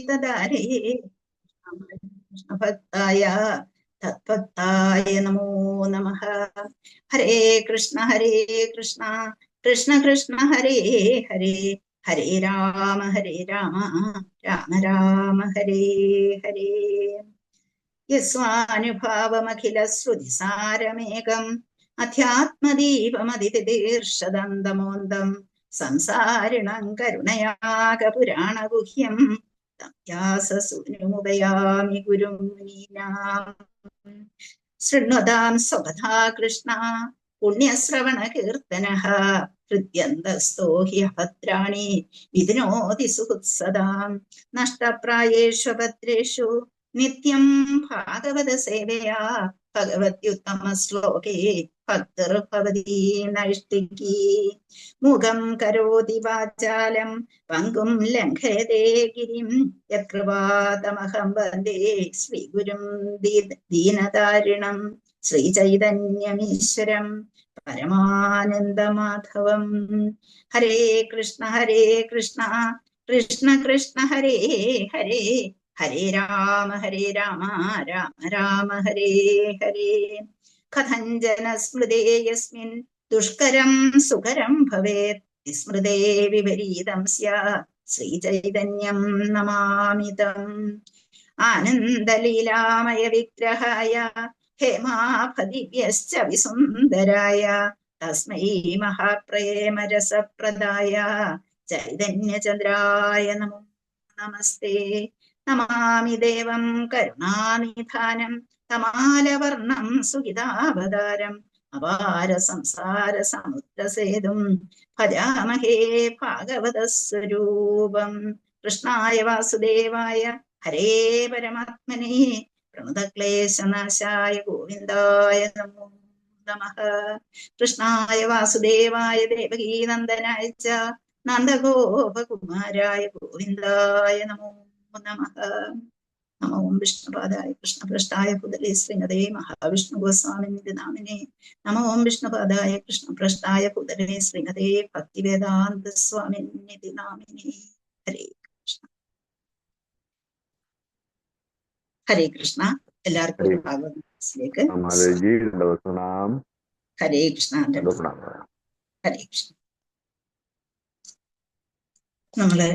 തദാരേ കൃഷ്ണഭക്തായ തത്ഭക്തായ നമോ നമഃ. ഹരേ കൃഷ്ണ കൃഷ്ണ കൃഷ്ണ ഹരേ ഹരേ, ഹരേ രാമ രാമ രാമ ഹരേ ഹരേ. യസ്വാനുഭാവമഖില ശ്രുതിസാരമേകം അധ്യാത്മദീപമതിതീർഷദന്തമോന്തം സംസാരിണം കരുണയാക പുരാണഗുഹ്യം വ്യാസസൂനുമുപയാമി ഗുരും മുനീനാം. ശൃണ്വതാം സ്വകഥാ കൃഷ്ണ പുണ്യശ്രവണ കീർത്തനഃ ഹൃദ്യന്തസ്തോ ഹി അഭദ്രാണി വിധിനോതി സുഹൃത്സദാം. നഷ്ടപ്രായേഷു ഭദ്രേഷു നിത്യം ഭാഗവത സേവയാ ഭഗവത്യുത്തമ ശ്ലോകേ ഭക്തിർഭവതി നൈഷ്ഠികീ. മുഖം കരോതി വാചാലം പങ്കും ലംഘയതേ ഗിരിം യത്കൃപാതമഹം വന്ദേ ശ്രീഗുരും ദീനതാരിണം ശ്രീചൈതന്യമീശ്വരം പരമാനന്ദമാധവം. ഹരേ കൃഷ്ണ കൃഷ്ണ കൃഷ്ണ ഹരേ ഹരേ, ഹരേ രാമ രാമ രാമ ഹരേ ഹരേ. കഥഞ്ജന സ്മൃതേ യസ്മിൻ ദുഷ്കരം സുകരം ഭവേത് വിസ്മൃതേ വിപരീതം സ്യാത് ശ്രീചൈതന്യം നമാമിതം. ആനന്ദലീലാമയ വിഗ്രഹായ ഹേമാഭദിവ്യശ്ച വിസുന്ദരായ തസ്മൈ മഹാപ്രേമരസപ്രദായ ചൈതന്യചന്ദ്രായ നമോ നമസ്തേ. നമാമി ദേവം കരുണാനിധാനം തമാലവർണം സുഗിതാവതാരം അപാര സംസാര സമുദ്രസേതും ഭജാമഹേ ഭാഗവത സ്വരൂപം. കൃഷ്ണായ വാസുദേവായ ഹരേ പരമാത്മനെ പ്രണതക്ലേശനാശായ ഗോവിന്ദായ നമോ നമഃ. കൃഷ്ണായ വാസുദേവായ ദേവകീനന്ദനായ ച നന്ദഗോപകുമാരായ ഗോവിന്ദായ നമോ നമഃ. നമോ വിഷ്ണുപാദായ കൃഷ്ണപൃഷ്ഠായ പുതലേ ശ്രീമതേ മഹാവിഷ്ണു ഗോസ്വാമിനിധി നാമിനെ. നമോ വിഷ്ണുപാദായ കൃഷ്ണപൃഷ്ഠായ പുതലേ ശ്രീമതേ ഭക്തിവേദാന്ത സ്വാമിനിധി നാമിനെ. ഹരേ കൃഷ്ണ ഹരേ കൃഷ്ണ. എല്ലാവർക്കും ഭാഗവതത്തിലേക്ക് ഹരേ കൃഷ്ണ ഹരേ കൃഷ്ണ. നമ്മള്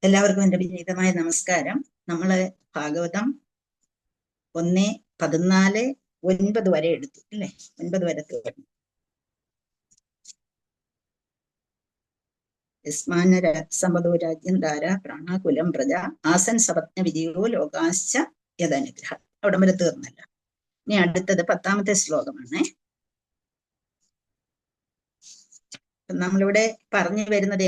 എല്ലാവർക്കും എൻ്റെ വിനീതമായ നമസ്കാരം. നമ്മള് ഭാഗവതം 1:14-9 വരെ എടുത്തു അല്ലേ? 9 വരെ തീർന്നു. യസ്മാനസമ്പദോ രാജ്യം ധാര പ്രാണകുലം പ്രജ ആസൻ സപത്ന വിജയോ ലോകാശ്ച യദനുഗ്രഹം. അവിടം വരെ തീർന്നല്ല. ഇനി അടുത്തത് 10ാമത്തെ ശ്ലോകമാണ്. നമ്മളിവിടെ പറഞ്ഞു വരുന്നത്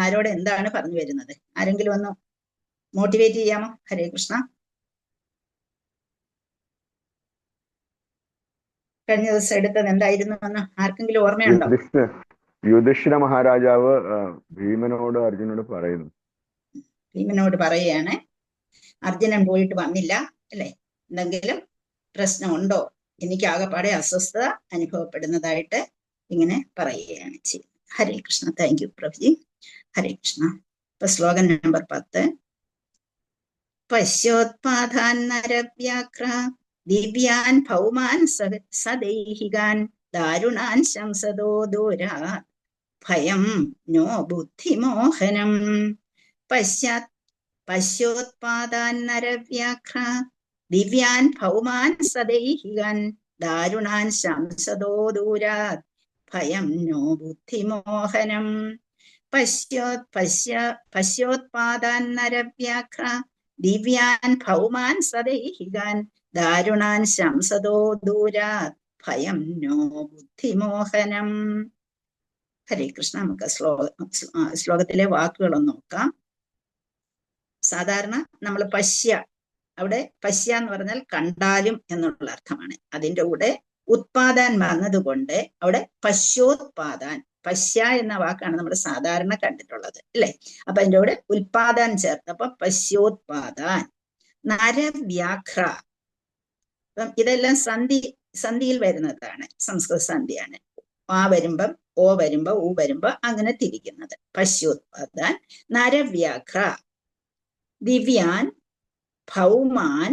ആരോട് എന്താണ് പറഞ്ഞു വരുന്നത്? ആരെങ്കിലും ഒന്ന് മോട്ടിവേറ്റ് ചെയ്യാമോ? ഹരേ കൃഷ്ണ. കഴിഞ്ഞ ദിവസം എടുത്തത് എന്തായിരുന്നു എന്ന് ആർക്കെങ്കിലും ഓർമ്മയുണ്ടോ? യുധിഷ്ഠിര മഹാരാജാവ് ഭീമനോട് അർജുനോട് പറയുന്നു. ഭീമനോട് പറയുകയാണ്, അർജുനൻ പോയിട്ട് വന്നില്ല അല്ലെ, എന്തെങ്കിലും പ്രശ്നമുണ്ടോ, എനിക്ക് ആകെപ്പാടെ അസ്വസ്ഥത അനുഭവപ്പെടുന്നതായിട്ട് ഇങ്ങനെ പറയുകയാണ് ചെയ്യുന്നത്. ഹരേ കൃഷ്ണ. Thank you പ്രഭുജി. ഹരേ കൃഷ്ണ. ഇപ്പൊ ശ്ലോകം നമ്പർ 10. പശ്യോത്പാദാൻ നരവ്യാഘ്ര ദിവ്യാൻ ഭൗമാൻ സദൈഹികാൻ ദാരുണാൻ ശംസദോ ദൂരാത് ഭയം നോ ബുദ്ധിമോഹനം. പശ്യോത്പാദാൻ നരവ്യാഘ്ര ദിവ്യാൻ ഭൗമാൻ സദൈഹികാൻ ദാരുണാൻ ശംസദോ ദൂരാത് ഭയം നോ ബുദ്ധിമോഹനം. പശ്യോത്പാദാൻ നരവ്യാഘ്ര ദിവ്യാൻ ഭൗമാൻ സദൈഹികാൻ ദാരുണാൻ ശംസദോ ദൂരാത് ഭയം നോ ബുദ്ധിമോഹനം. ഹരേ കൃഷ്ണ. നമുക്ക് ശ്ലോകത്തിലെ വാക്കുകളൊന്ന് നോക്കാം. സാധാരണ നമ്മൾ അവിടെ പശ്യ എന്ന് പറഞ്ഞാൽ കണ്ടാലും എന്നുള്ള അർത്ഥമാണ്. അതിൻ്റെ കൂടെ ഉത്പാദാൻ വന്നതുകൊണ്ട് അവിടെ പശ്യോത്പാദാൻ, പശ്യ എന്ന വാക്കാണ് നമ്മൾ സാധാരണ കണ്ടിട്ടുള്ളത് അല്ലെ. അപ്പൊ അതിൻ്റെ കൂടെ ഉത്പാദാൻ ചേർത്തപ്പോ പശ്യോത്പാദാൻ. നരവ്യാഘ്ര, അപ്പം ഇതെല്ലാം സന്ധിയിൽ വരുന്നതാണ്, സംസ്കൃത സന്ധിയാണ്. ആ വരുമ്പം ഓ വരുമ്പോ ഊ വരുമ്പോ അങ്ങനെ തിരിക്കുന്നത്. പശ്യോത്പാദാൻ നരവ്യാഘ്ര ദിവ്യാൻ ഭൗമാൻ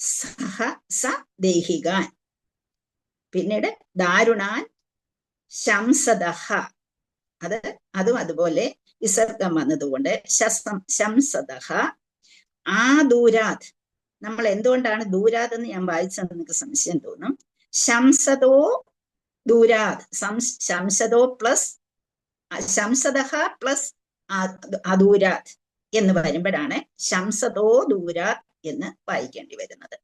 സഹ സ ദേഹികാൻ. പിന്നീട് ദാരുണാൻ ശംസദഹ, അതും അതുപോലെ വിസർഗം വന്നതുകൊണ്ട് ശംസദഹ. ആ ദൂരാത്, നമ്മൾ എന്തുകൊണ്ടാണ് ദൂരാത് എന്ന് ഞാൻ വായിച്ചത് നിങ്ങൾക്ക് സംശയം തോന്നും. ശംസദോ ദൂരാത്, ശംസദോ പ്ലസ് ശംസദഹ പ്ലസ് അദൂരാത് എന്ന് വരുമ്പോഴാണ് ശംസദോ ദൂരാത് എന്ന് വായിക്കേണ്ടി വരുന്നത്.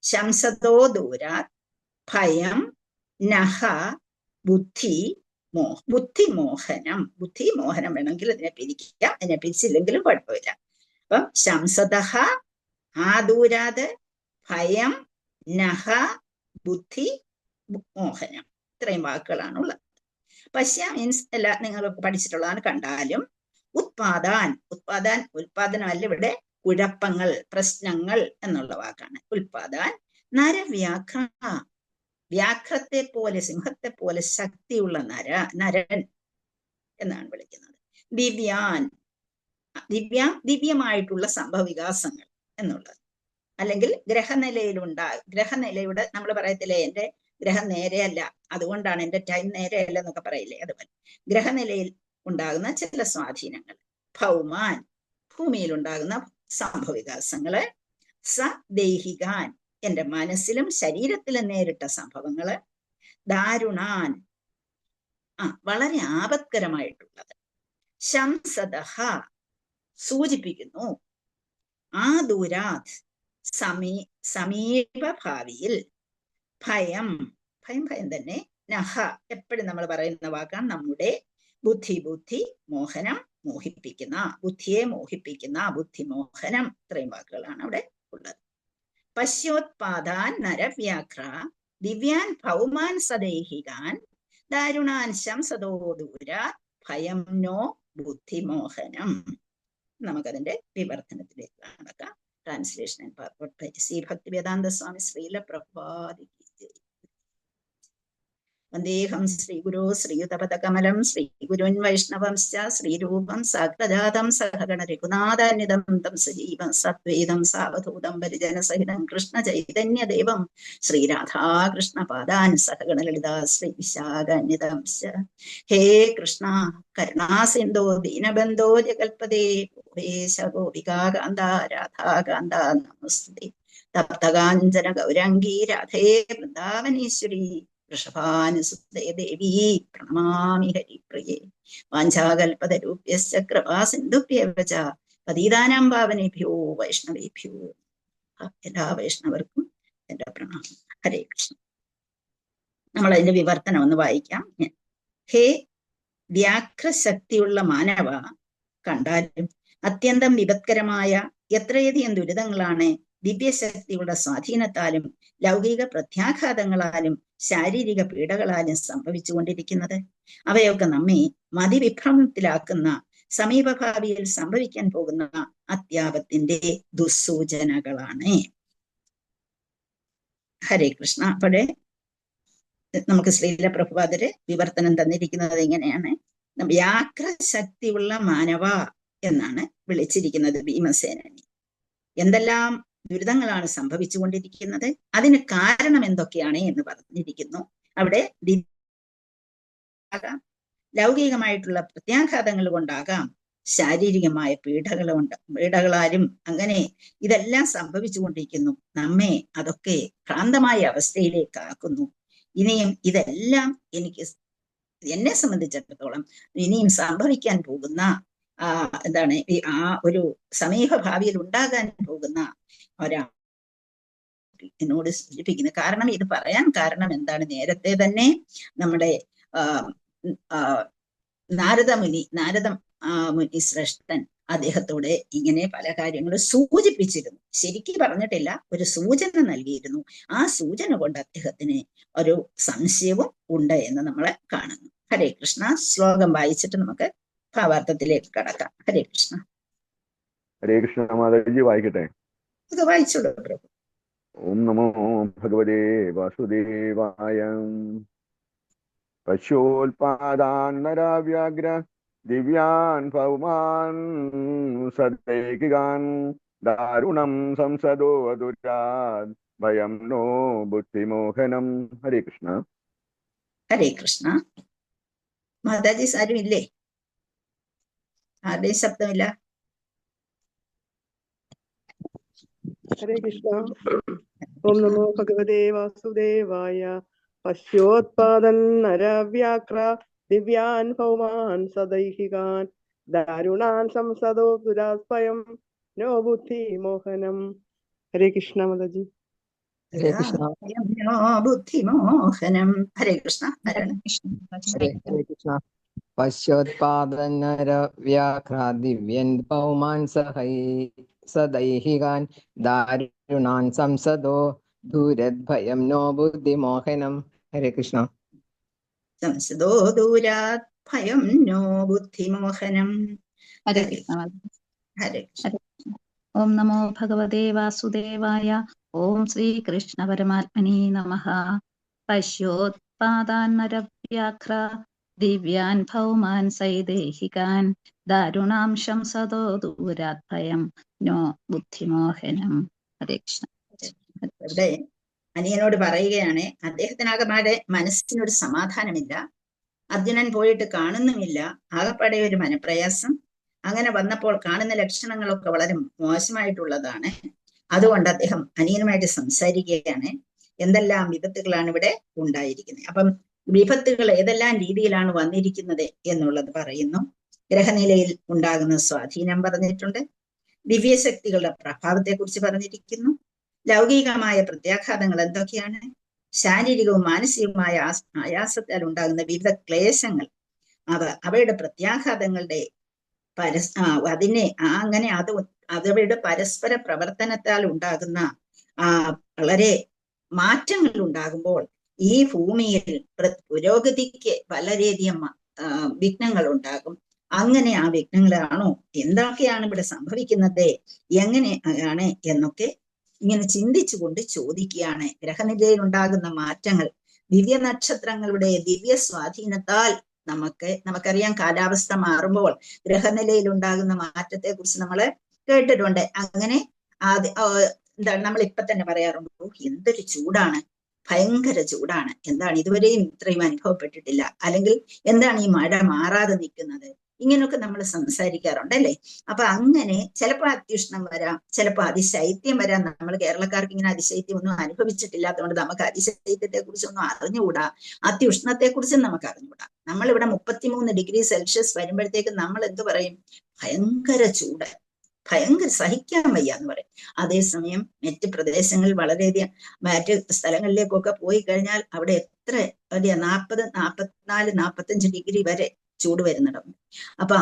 ശംസദോ ദൂരാത് ഭയം നഹ ബുദ്ധി ബുദ്ധിമോഹനം. ബുദ്ധിമോഹനം വേണമെങ്കിൽ അതിനെ പിരിക്കാം, അതിനെ പിരിച്ചില്ലെങ്കിലും കുഴപ്പമില്ല. അപ്പം ശംസദഹ ആദൂരാത് ഭയം നഹ ബുദ്ധി മോഹനം, ഇത്രയും വാക്കുകളാണുള്ളത്. പശ്യ മീൻസ് എല്ലാ നിങ്ങൾ പഠിച്ചിട്ടുള്ളതാണ്. കണ്ടാലും ഉത്പാദാൻ, ഉത്പാദനമല്ല ഇവിടെ കുഴപ്പങ്ങൾ, പ്രശ്നങ്ങൾ എന്നുള്ള വാക്കാണ് ഉത്പാദാൻ. നരവ്യാഘ്ര, വ്യാഘ്രത്തെ പോലെ സിംഹത്തെ പോലെ ശക്തിയുള്ള നരൻ എന്നാണ് വിളിക്കുന്നത്. ദിവ്യാൻ, ദിവ്യമായിട്ടുള്ള സംഭവവികാസങ്ങൾ എന്നുള്ളത്. അല്ലെങ്കിൽ ഗ്രഹനിലയുടെ നമ്മൾ പറയത്തില്ലേ എന്റെ ഗ്രഹം നേരെയല്ല, അതുകൊണ്ടാണ് എന്റെ ടൈം നേരെയല്ല എന്നൊക്കെ പറയില്ലേ, അതുപോലെ ഗ്രഹനിലയിൽ ഉണ്ടാകുന്ന ചില സ്വാധീനങ്ങൾ. ഭൗമാൻ, ഭൂമിയിൽ ഉണ്ടാകുന്ന സംഭവവികാസങ്ങള്. സ ദേഹികാൻ, എന്റെ മനസ്സിലും ശരീരത്തിലും നേരിട്ട സംഭവങ്ങള്. ദാരുണാൻ, വളരെ ആപത്കരമായിട്ടുള്ളത്. ശംസദഹ സൂചിപ്പിക്കുന്നു. ആദൂരാത് സമീപഭാവിയിൽ. ഭയം തന്നെ. നഹ എപ്പോഴും നമ്മൾ പറയുന്ന വാക്കാണ് നമ്മുടെ ബുദ്ധി മോഹനം, മോഹിപ്പിക്കുന്ന, ബുദ്ധിയെ മോഹിപ്പിക്കുന്ന ബുദ്ധിമോഹനം. ഇത്രയും വാക്കുകളാണ് അവിടെ ഉള്ളത്. പശ്യോത്പാദാൻ നരവ്യാഘ്ര ദിവ്യാൻ ഭൗമാൻ സദേഹികാൻ ദാരുണാൻ ശംസദോ ദൂരാത് ഭയം നോ ബുദ്ധിമോഹനം. നമുക്കതിന്റെ വിവർത്തനത്തിലേക്ക് നടക്കാം. Translation and purpose by Shri Bhaktivedanta Swami Srila പ്രഭുപാദിക്ക് ജയ്. വന്ദേഹം ശ്രീഗുരോ ശ്രീയുതപദകമലം ശ്രീഗുരുൻ വൈഷ്ണവംശ്ച ശ്രീരൂപം സാഗ്രജാതം സഹഗണ രഘുനാഥാന്വിതം തം സജീവം സദ്വേദം സാവധൂതം പരിജനസഹിതം കൃഷ്ണ ചൈതന്യദേവം ശ്രീരാധാകൃഷ്ണ പാദാൻ സഹഗണ ലളിതാ ശ്രീ വിശാഖാന്വിതംശ്ച. ഹേ കൃഷ്ണ കരുണാസിന്ധോ ദീനബന്ധോ ജഗൽപദേ ഗോപേശ ഗോപികാകാന്ത രാധാകാന്ത നമസ്തേ. തപ്തകാഞ്ചന ഗൗരാംഗീ രാധേ വൃന്ദാവനീശ്വരി വൃഷഭാനുസുതേ ദേവീ പ്രണമാമി ഹരിപ്രിയേ. വാഞ്ചാകൽപതരൂപ്യശ്ച കൃപാ സിന്ധുഭ്യവ ച പതീതാനാം പാവനേഭ്യോ വൈഷ്ണവേഭ്യോ. എല്ലാ വൈഷ്ണവർക്കും എന്റെ പ്രണാമം. ഹരേ കൃഷ്ണ. നമ്മൾ അതിന്റെ വിവർത്തനം ഒന്ന് വായിക്കാം. ഹേ വ്യാഘ്രശക്തിയുള്ള മാനവ, കണ്ടാലും അത്യന്തം വിപത്കരമായ എത്രയധികം ദുരിതങ്ങളാണ് ദിവ്യശക്തിയുടെ സ്വാധീനത്താലും ലൗകിക പ്രത്യാഘാതങ്ങളാലും ശാരീരിക പീഡകളാലും സംഭവിച്ചുകൊണ്ടിരിക്കുന്നത്. അവയൊക്കെ നമ്മെ മതിവിഭ്രമത്തിലാക്കുന്ന സമീപഭാവിയിൽ സംഭവിക്കാൻ പോകുന്ന അത്യാപത്തിന്റെ ദുസ്സൂചനകളാണ്. ഹരേ കൃഷ്ണ. അപ്പോഴേ നമുക്ക് ശ്രീല പ്രഭുപാദര് വിവർത്തനം തന്നിരിക്കുന്നത് ഇങ്ങനെയാണ്. വ്യാഘ്രശക്തിയുള്ള മാനവ എന്നാണ് വിളിച്ചിരിക്കുന്നത് ഭീമസേനനെ. എന്തെല്ലാം ദുരിതങ്ങളാണ് സംഭവിച്ചുകൊണ്ടിരിക്കുന്നത്, അതിന് കാരണം എന്തൊക്കെയാണ് എന്ന് പറഞ്ഞിരിക്കുന്നു. അവിടെ ലൗകികമായിട്ടുള്ള പ്രത്യാഘാതങ്ങൾ കൊണ്ടാകാം, ശാരീരികമായ പീഡകളാലും അങ്ങനെ ഇതെല്ലാം സംഭവിച്ചുകൊണ്ടിരിക്കുന്നു. നമ്മെ അതൊക്കെ ഭ്രാന്തമായ അവസ്ഥയിലേക്ക് ആക്കുന്നു. ഇനിയും ഇതെല്ലാം എന്നെ സംബന്ധിച്ചിടത്തോളം ഇനിയും സംഭവിക്കാൻ പോകുന്ന എന്താണ് ഒരു സമീപ ഭാവിയിൽ ഉണ്ടാകാൻ പോകുന്ന എന്നോട് സൂചിപ്പിക്കുന്നത്. കാരണം ഇത് പറയാൻ കാരണം എന്താണ്, നേരത്തെ തന്നെ നമ്മുടെ നാരദ മുനി ശ്രേഷ്ഠൻ അദ്ദേഹത്തോട് ഇങ്ങനെ പല കാര്യങ്ങളും സൂചിപ്പിച്ചിരുന്നു. ശരിക്കും പറഞ്ഞിട്ടില്ല, ഒരു സൂചന നൽകിയിരുന്നു. ആ സൂചന കൊണ്ട് അദ്ദേഹത്തിന് ഒരു സംശയവും ഉണ്ട് എന്ന് നമ്മളെ കാണുന്നു. ഹരേ കൃഷ്ണ. ശ്ലോകം വായിച്ചിട്ട് നമുക്ക് ഭാവാർത്ഥത്തിലേക്ക് കടക്കാം. ഹരേ കൃഷ്ണ. ഹരേ കൃഷ്ണ. മാതാജി വായിക്കട്ടെ? അത് വായിച്ചോളൂ പ്രഭു. ഓം നമോ ഭഗവതേ വാസുദേവായ. പശ്യോത്പാദാൻ നരാവ്യാഗ്ര ദിവ്യാൻ ഭൗമാൻ സദൈകികാൻ ദാരുണം സംസദോ ദുരാത് ഭയം നോ ബുദ്ധിമോഹനം. ഹരേ കൃഷ്ണ. ഹരേ കൃഷ്ണ. മാതാജി സാരും ഇല്ലേ? ആരുടെയും ശബ്ദമില്ല. ഹരേ കൃഷ്ണ. ഓം നമോ ഭഗവതേ വാസുദേവായ. പശ്യോത്പാദൻ നരവ്യാക്ര ദിവ്യാൻ ഭൗമാൻ സദൈഹികാൻ ദാരുണാൻ സംസദോ ദുരാസ്പയം നോ ബുദ്ധി മോഹനം. ഹരേ കൃഷ്ണ മാതാജി. ഹരേ കൃഷ്ണ. ബുദ്ധിമോഹനം. ഹരേ കൃഷ്ണ. ഹരേ കൃഷ്ണ. പശ്യോത്പാദനരവ്യാഘ്രാദിവ്യൻ പൗമാൻ സദൈഹികാൻ ദാരുണാൻ സംസദോ ദൂരദ്ഭയം നോ ബുദ്ധിമോഹനം. ഹരേ കൃഷ്ണ. സംസദോ ദൂരാത് ഭയം നോ ബുദ്ധിമോഹനം. ഹരേ കൃഷ്ണ. ഹരേ കൃഷ്ണ. ഓം നമോ ഭഗവതേ വാസുദേവായ. ഓം ശ്രീകൃഷ്ണ പരമാത്മനേ നമഃ. പശ്യോത്പാദാൻ നരവ്യാഘ്ര ദിവ്യാൻ ഭൗമാൻ സൈദേഹികാൻ ദാരുണാം ശംസദോ ദൂരാത് ഭയം നോ ബുദ്ധിമോഹനം. ഹരേ കൃഷ്ണ. ഇവിടെ അനിയനോട് പറയുകയാണ്, അദ്ദേഹത്തിനാകമാടെ മനസ്സിനൊരു സമാധാനമില്ല. അർജുനൻ പോയിട്ട് കാണുന്നുമില്ല. ആകപ്പാടെ ഒരു മനപ്രയാസം. അങ്ങനെ വന്നപ്പോൾ കാണുന്ന ലക്ഷണങ്ങളൊക്കെ വളരെ മോശമായിട്ടുള്ളതാണ്. അതുകൊണ്ട് അദ്ദേഹം അനിയനുമായിട്ട് സംസാരിക്കുകയാണ്. എന്തെല്ലാം വിപത്തുകളാണ് ഇവിടെ ഉണ്ടായിരിക്കുന്നത്. അപ്പം വിപത്തുകൾ ഏതെല്ലാം രീതിയിലാണ് വന്നിരിക്കുന്നത് എന്നുള്ളത് പറയുന്നു. ഗ്രഹനിലയിൽ ഉണ്ടാകുന്ന സ്വാധീനം പറഞ്ഞിട്ടുണ്ട്. ദിവ്യശക്തികളുടെ പ്രഭാവത്തെ കുറിച്ച് പറഞ്ഞിരിക്കുന്നു. ലൗകികമായ പ്രത്യാഘാതങ്ങൾ എന്തൊക്കെയാണ്? ശാരീരികവും മാനസികവുമായ ആയാസത്താൽ ഉണ്ടാകുന്ന വിവിധ ക്ലേശങ്ങൾ, അവയുടെ പ്രത്യാഘാതങ്ങളുടെ അവയുടെ പരസ്പര പ്രവർത്തനത്താൽ ഉണ്ടാകുന്ന വളരെ മാറ്റങ്ങൾ ഉണ്ടാകുമ്പോൾ ഈ ഭൂമിയിൽ പുരോഗതിക്ക് വളരെയധികം വിഘ്നങ്ങൾ ഉണ്ടാകും. അങ്ങനെ ആ വിഘ്നങ്ങളാണോ, എന്തൊക്കെയാണ് ഇവിടെ സംഭവിക്കുന്നത്, എങ്ങനെയാണ് എന്നൊക്കെ ഇങ്ങനെ ചിന്തിച്ചുകൊണ്ട് ചോദിക്കുകയാണ്. ഗ്രഹനിലയിൽ ഉണ്ടാകുന്ന മാറ്റങ്ങൾ, ദിവ്യ നക്ഷത്രങ്ങളുടെ ദിവ്യ സ്വാധീനത്താൽ നമുക്കറിയാം, കാലാവസ്ഥ മാറുമ്പോൾ ഗ്രഹനിലയിൽ ഉണ്ടാകുന്ന മാറ്റത്തെ കുറിച്ച് നമ്മൾ കേട്ടിട്ടുണ്ട്. അങ്ങനെ എന്താണ് നമ്മൾ ഇപ്പൊ തന്നെ പറയാറുണ്ട്, എന്തൊരു ചൂടാണ്, ഭയങ്കര ചൂടാണ്, എന്താണ് ഇതുവരെയും ഇത്രയും അനുഭവപ്പെട്ടിട്ടില്ല, അല്ലെങ്കിൽ എന്താണ് ഈ മഴ മാറാതെ നിൽക്കുന്നത്, ഇങ്ങനെയൊക്കെ നമ്മൾ സംസാരിക്കാറുണ്ട് അല്ലേ. അപ്പൊ അങ്ങനെ ചിലപ്പോൾ അത്യുഷ്ണം വരാം, ചിലപ്പോൾ അതിശൈത്യം വരാം. നമ്മൾ കേരളക്കാർക്ക് ഇങ്ങനെ അതിശൈത്യം ഒന്നും അനുഭവിച്ചിട്ടില്ലാത്തതുകൊണ്ട് നമുക്ക് അതിശൈത്യത്തെ കുറിച്ചൊന്നും അറിഞ്ഞുകൂടാ, അത്യുഷ്ണത്തെ കുറിച്ചും നമുക്ക് അറിഞ്ഞുകൂടാ. നമ്മളിവിടെ 33 ഡിഗ്രി സെൽഷ്യസ് വരുമ്പോഴത്തേക്ക് നമ്മൾ എന്ത് പറയും? ഭയങ്കര ചൂട്, ഭയങ്കര സഹിക്കാൻ വയ്യ എന്ന് പറയും. അതേസമയം മറ്റ് പ്രദേശങ്ങളിൽ വളരെയധികം മറ്റ് സ്ഥലങ്ങളിലേക്കൊക്കെ പോയി കഴിഞ്ഞാൽ അവിടെ എത്ര 40, 44, 45 ഡിഗ്രി വരെ ചൂട് വരുന്നുണ്ട്. അപ്പൊ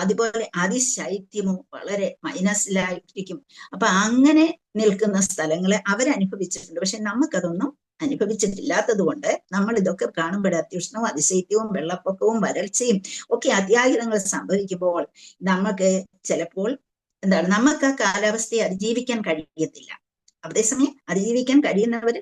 അതുപോലെ അതിശൈത്യമോ വളരെ മൈനസിലായിരിക്കും. അപ്പൊ അങ്ങനെ നിൽക്കുന്ന സ്ഥലങ്ങളെ അവരനുഭവിച്ചിട്ടുണ്ട്. പക്ഷെ നമുക്കതൊന്നും അനുഭവിച്ചിട്ടില്ലാത്തത് കൊണ്ട് നമ്മൾ ഇതൊക്കെ കാണുമ്പോൾ അത്യുഷ്ണവും അതിശൈത്യവും വെള്ളപ്പൊക്കവും വരൾച്ചയും ഒക്കെ അത്യാഹിതങ്ങൾ സംഭവിക്കുമ്പോൾ നമുക്ക് ചിലപ്പോൾ നമുക്ക് ആ കാലാവസ്ഥയെ അതിജീവിക്കാൻ കഴിയത്തില്ല. അതേസമയം അതിജീവിക്കാൻ കഴിയുന്നവർ,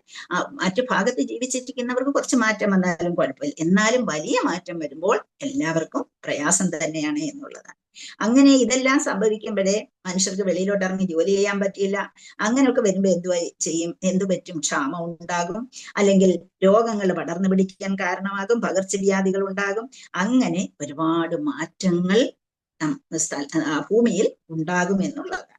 മറ്റു ഭാഗത്ത് ജീവിച്ചിരിക്കുന്നവർക്ക് കുറച്ച് മാറ്റം വന്നാലും കുഴപ്പമില്ല. എന്നാലും വലിയ മാറ്റം വരുമ്പോൾ എല്ലാവർക്കും പ്രയാസം തന്നെയാണ് എന്നുള്ളതാണ്. അങ്ങനെ ഇതെല്ലാം സംഭവിക്കുമ്പോഴേ മനുഷ്യർക്ക് വെളിയിലോട്ട് ഇറങ്ങി ജോലി ചെയ്യാൻ പറ്റില്ല. അങ്ങനെയൊക്കെ വരുമ്പോൾ എന്തു പറ്റും? ക്ഷാമം ഉണ്ടാകും, അല്ലെങ്കിൽ രോഗങ്ങൾ പടർന്നു പിടിക്കാൻ കാരണമാകും, പകർച്ചവ്യാധികൾ ഉണ്ടാകും. അങ്ങനെ ഒരുപാട് മാറ്റങ്ങൾ ഭൂമിയിൽ ഉണ്ടാകും എന്നുള്ളതാണ്.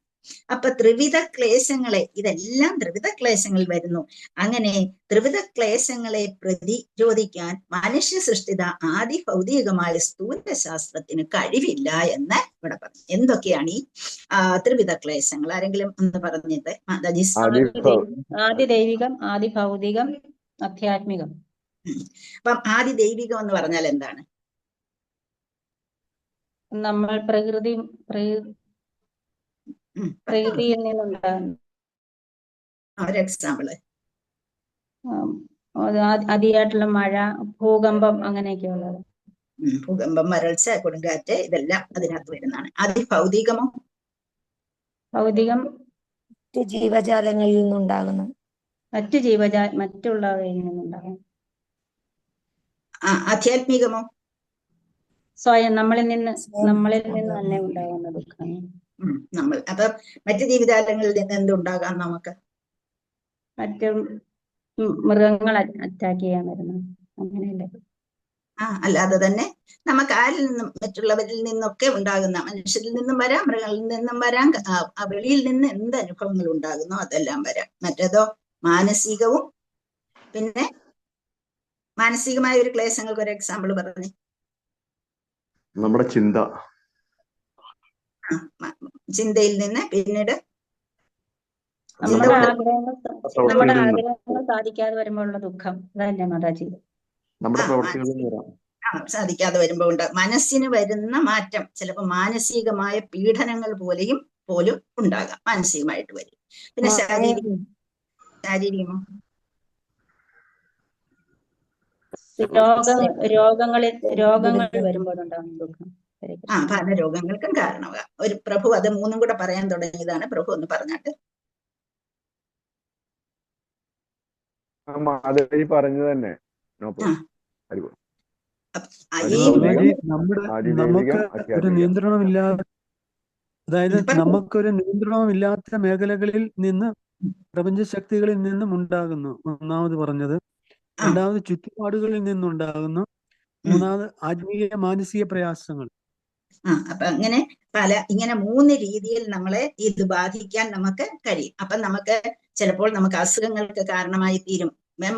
അപ്പൊ ത്രിവിധ ക്ലേശങ്ങളെ, ഇതെല്ലാം ത്രിവിധ ക്ലേശങ്ങൾ വരുന്നു. അങ്ങനെ ത്രിവിധ ക്ലേശങ്ങളെ പ്രതിരോധിക്കാൻ മനുഷ്യ സൃഷ്ടിത ആദി ഭൗതികമായ സ്ഥൂലശാസ്ത്രത്തിന് കഴിവില്ല എന്ന് ഇവിടെ പറഞ്ഞു. എന്തൊക്കെയാണ് ഈ ത്രിവിധ ക്ലേശങ്ങൾ? ആരെങ്കിലും ഒന്ന് പറഞ്ഞത്? ആദി ദൈവികം, ആദി ഭൗതികം, ആധ്യാത്മികം. അപ്പം ആദി ദൈവികം എന്ന് പറഞ്ഞാൽ എന്താണ്? നമ്മൾ പ്രകൃതിയിൽ നിന്നുണ്ടാകുന്ന ഒരു എക്സാമ്പിള്. അതിയായിട്ടുള്ള മഴ, ഭൂകമ്പം, അങ്ങനെയൊക്കെ ഉള്ളത്. ഭൂകമ്പം, വരൾച്ച, കൊടുങ്കാറ്റ്, ഇതെല്ലാം അതിനകത്ത് വരുന്നതാണ്. ആദി ഭൗതികമോ? ഭൗതികം ജീവജാലങ്ങളിൽ നിന്നുണ്ടാകുന്നു, മറ്റുള്ളവയിൽ നിന്നുണ്ടാകുന്നു. ആധ്യാത്മികമോ? സ്വയം നമ്മളിൽ നിന്ന് തന്നെ ഉണ്ടാകുന്ന ദുഃഖം. നമ്മൾ അപ്പൊ മറ്റു ജീവജാലങ്ങളിൽ നിന്ന് എന്തുണ്ടാകാം നമുക്ക്? മറ്റു മൃഗങ്ങൾ അറ്റാക്ക് ചെയ്യാൻ വരുന്നത് അങ്ങനെയല്ലേ? അല്ലാതെ തന്നെ നമുക്ക് ആരിൽ നിന്നും മറ്റുള്ളവരിൽ നിന്നൊക്കെ ഉണ്ടാകുന്ന, മനുഷ്യരിൽ നിന്നും വരാം, മൃഗങ്ങളിൽ നിന്നും വരാം, വെളിയിൽ നിന്ന് എന്ത് അനുഭവങ്ങൾ ഉണ്ടാകുന്നോ അതെല്ലാം വരാം. മറ്റേതോ മാനസികവും. പിന്നെ മാനസികമായ ഒരു ക്ലേശങ്ങൾക്ക് ഒരു എക്സാമ്പിൾ പറഞ്ഞു. നമ്മുടെ ചിന്തയിൽ നിന്ന് പിന്നീട് നമ്മുടെ ആഗ്രഹങ്ങൾ സാധിക്കാതെ വരുമ്പോഴുള്ള ദുഃഖം. അതല്ലേ മാതാജി? നമ്മുടെ പ്രവർത്തികളിൽ വരാം. സാധിക്കാതെ വരുമ്പോൾ ഉണ്ട് മനസ്സിന് വരുന്ന മാറ്റം. ചിലപ്പോൾ മാനസികമായ പീഡനങ്ങൾ പോലും ഉണ്ടാകാം, മാനസികമായിട്ട് വരും. പിന്നെ ശാരീരികമോ? രോഗങ്ങൾ വരുമ്പോഴുണ്ടാകും ദുഃഖം. പല രോഗങ്ങൾക്കും കാരണമാകാം. ഒരു പ്രഭു അത് മൂന്നും കൂടെ പറയാൻ തുടങ്ങിയതാണ്. പ്രഭു ഒന്ന് പറഞ്ഞാട്ട്. മാധവി പറഞ്ഞു തന്നെ. നമുക്ക് ഒരു നിയന്ത്രണമില്ലാതെ, അതായത് നമുക്കൊരു നിയന്ത്രണമില്ലാത്ത മേഖലകളിൽ നിന്ന്, പ്രപഞ്ച ശക്തികളിൽ നിന്നും ഉണ്ടാകുന്നു. ഒന്നാമത് പറഞ്ഞത്. രണ്ടാമത് ചുറ്റുപാടുകളിൽ നിന്നുണ്ടാകുന്നു. മൂന്നാമത് ആത്മീയ മാനസിക പ്രയാസങ്ങൾ. അപ്പൊ ഇങ്ങനെ 3 രീതിയിൽ നമ്മളെ ഇത് ബാധിക്കാൻ നമുക്ക് കഴിയും. അപ്പൊ ചിലപ്പോൾ നമുക്ക് അസുഖങ്ങൾക്ക് കാരണമായി തീരും.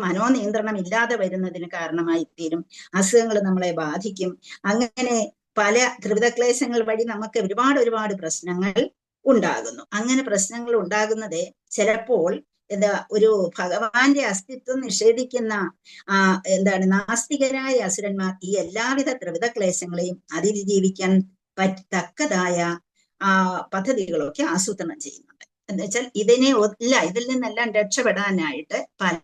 മനോനിയന്ത്രണം ഇല്ലാതെ വരുന്നതിന് കാരണമായി തീരും. അസുഖങ്ങൾ നമ്മളെ ബാധിക്കും. അങ്ങനെ പല ത്രിവിധക്ലേശങ്ങൾ വഴി നമുക്ക് ഒരുപാട് പ്രശ്നങ്ങൾ ഉണ്ടാകുന്നു. അങ്ങനെ പ്രശ്നങ്ങൾ ഉണ്ടാകുന്നത് ചിലപ്പോൾ ഒരു ഭഗവാന്റെ അസ്തിത്വം നിഷേധിക്കുന്ന നാസ്തികരായ അസുരന്മാർ ഈ എല്ലാവിധ ത്രിവിധക്ലേശങ്ങളെയും അതിജീവിക്കാൻ തക്കതായ പദ്ധതികളൊക്കെ ആസൂത്രണം ചെയ്യുന്നുണ്ട്. എന്ന് വെച്ചാൽ ഇതിൽ നിന്നെല്ലാം രക്ഷപ്പെടാനായിട്ട് പല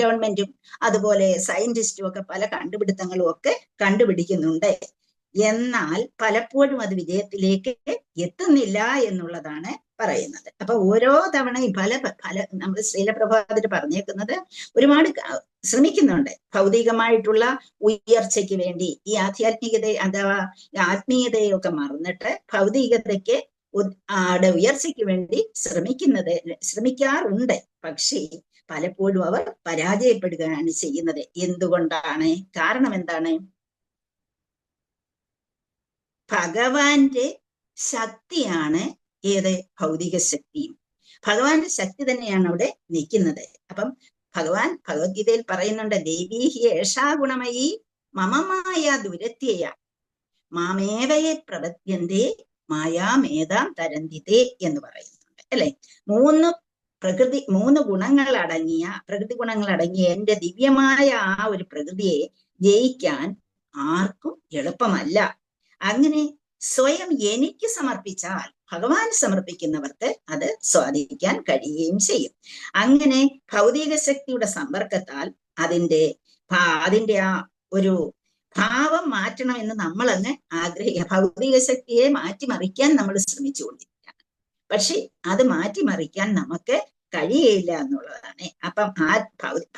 ഗവൺമെന്റും അതുപോലെ സയന്റിസ്റ്റും ഒക്കെ പല കണ്ടുപിടുത്തങ്ങളും ഒക്കെ കണ്ടുപിടിക്കുന്നുണ്ട്. എന്നാൽ പലപ്പോഴും അത് വിജയത്തിലേക്ക് എത്തുന്നില്ല എന്നുള്ളതാണ് പറയുന്നത്. അപ്പൊ ഓരോ തവണയും പല നമ്മൾ ശ്രീലപ്രഭാതിൽ പറഞ്ഞേക്കുന്നത് ഒരുപാട് ശ്രമിക്കുന്നുണ്ട് ഭൗതികമായിട്ടുള്ള ഉയർച്ചയ്ക്ക് വേണ്ടി. ഈ ആധ്യാത്മികത അഥവാ ആത്മീയതയൊക്കെ മറന്നിട്ട് ഭൗതികതയ്ക്ക് ഉയർച്ചയ്ക്ക് വേണ്ടി ശ്രമിക്കാറുണ്ട്. പക്ഷേ പലപ്പോഴും അവർ പരാജയപ്പെടുകയാണ് ചെയ്യുന്നത്. എന്തുകൊണ്ടാണ്? കാരണം എന്താണ്? ഭഗവാന്റെ ശക്തിയാണ് ഭൗതിക ശക്തിയും. ഭഗവാന്റെ ശക്തി തന്നെയാണ് അവിടെ നിൽക്കുന്നത്. അപ്പം ഭഗവാൻ ഭഗവത്ഗീതയിൽ പറയുന്നുണ്ട്, ദേവീഹി ഏഷാ ഗുണമയി മമമായ ദുരത്യയ മാമേവയെ പ്രപദ്യന്തേ മായാമേതാം തരന്തിതേ എന്ന് പറയുന്നുണ്ട്, അല്ലെ? 3 പ്രകൃതി ഗുണങ്ങൾ അടങ്ങിയ എന്റെ ദിവ്യമായ ആ ഒരു പ്രകൃതിയെ ജയിക്കാൻ ആർക്കും എളുപ്പമല്ല. അങ്ങനെ സ്വയം എനിക്ക് സമർപ്പിച്ചാൽ, ഭഗവാൻ സമർപ്പിക്കുന്നവർക്ക് അത് സ്വാധീനിക്കാൻ കഴിയുകയും ചെയ്യും. അങ്ങനെ ഭൗതിക ശക്തിയുടെ സമ്പർക്കത്താൽ അതിന്റെ ആ ഒരു ഭാവം മാറ്റണമെന്ന് നമ്മളങ്ങ് ഭൗതിക ശക്തിയെ മാറ്റിമറിക്കാൻ നമ്മൾ ശ്രമിച്ചുകൊണ്ടിരിക്കുകയാണ്. പക്ഷെ അത് മാറ്റിമറിക്കാൻ നമുക്ക് കഴിയില്ല എന്നുള്ളതാണ്. അപ്പം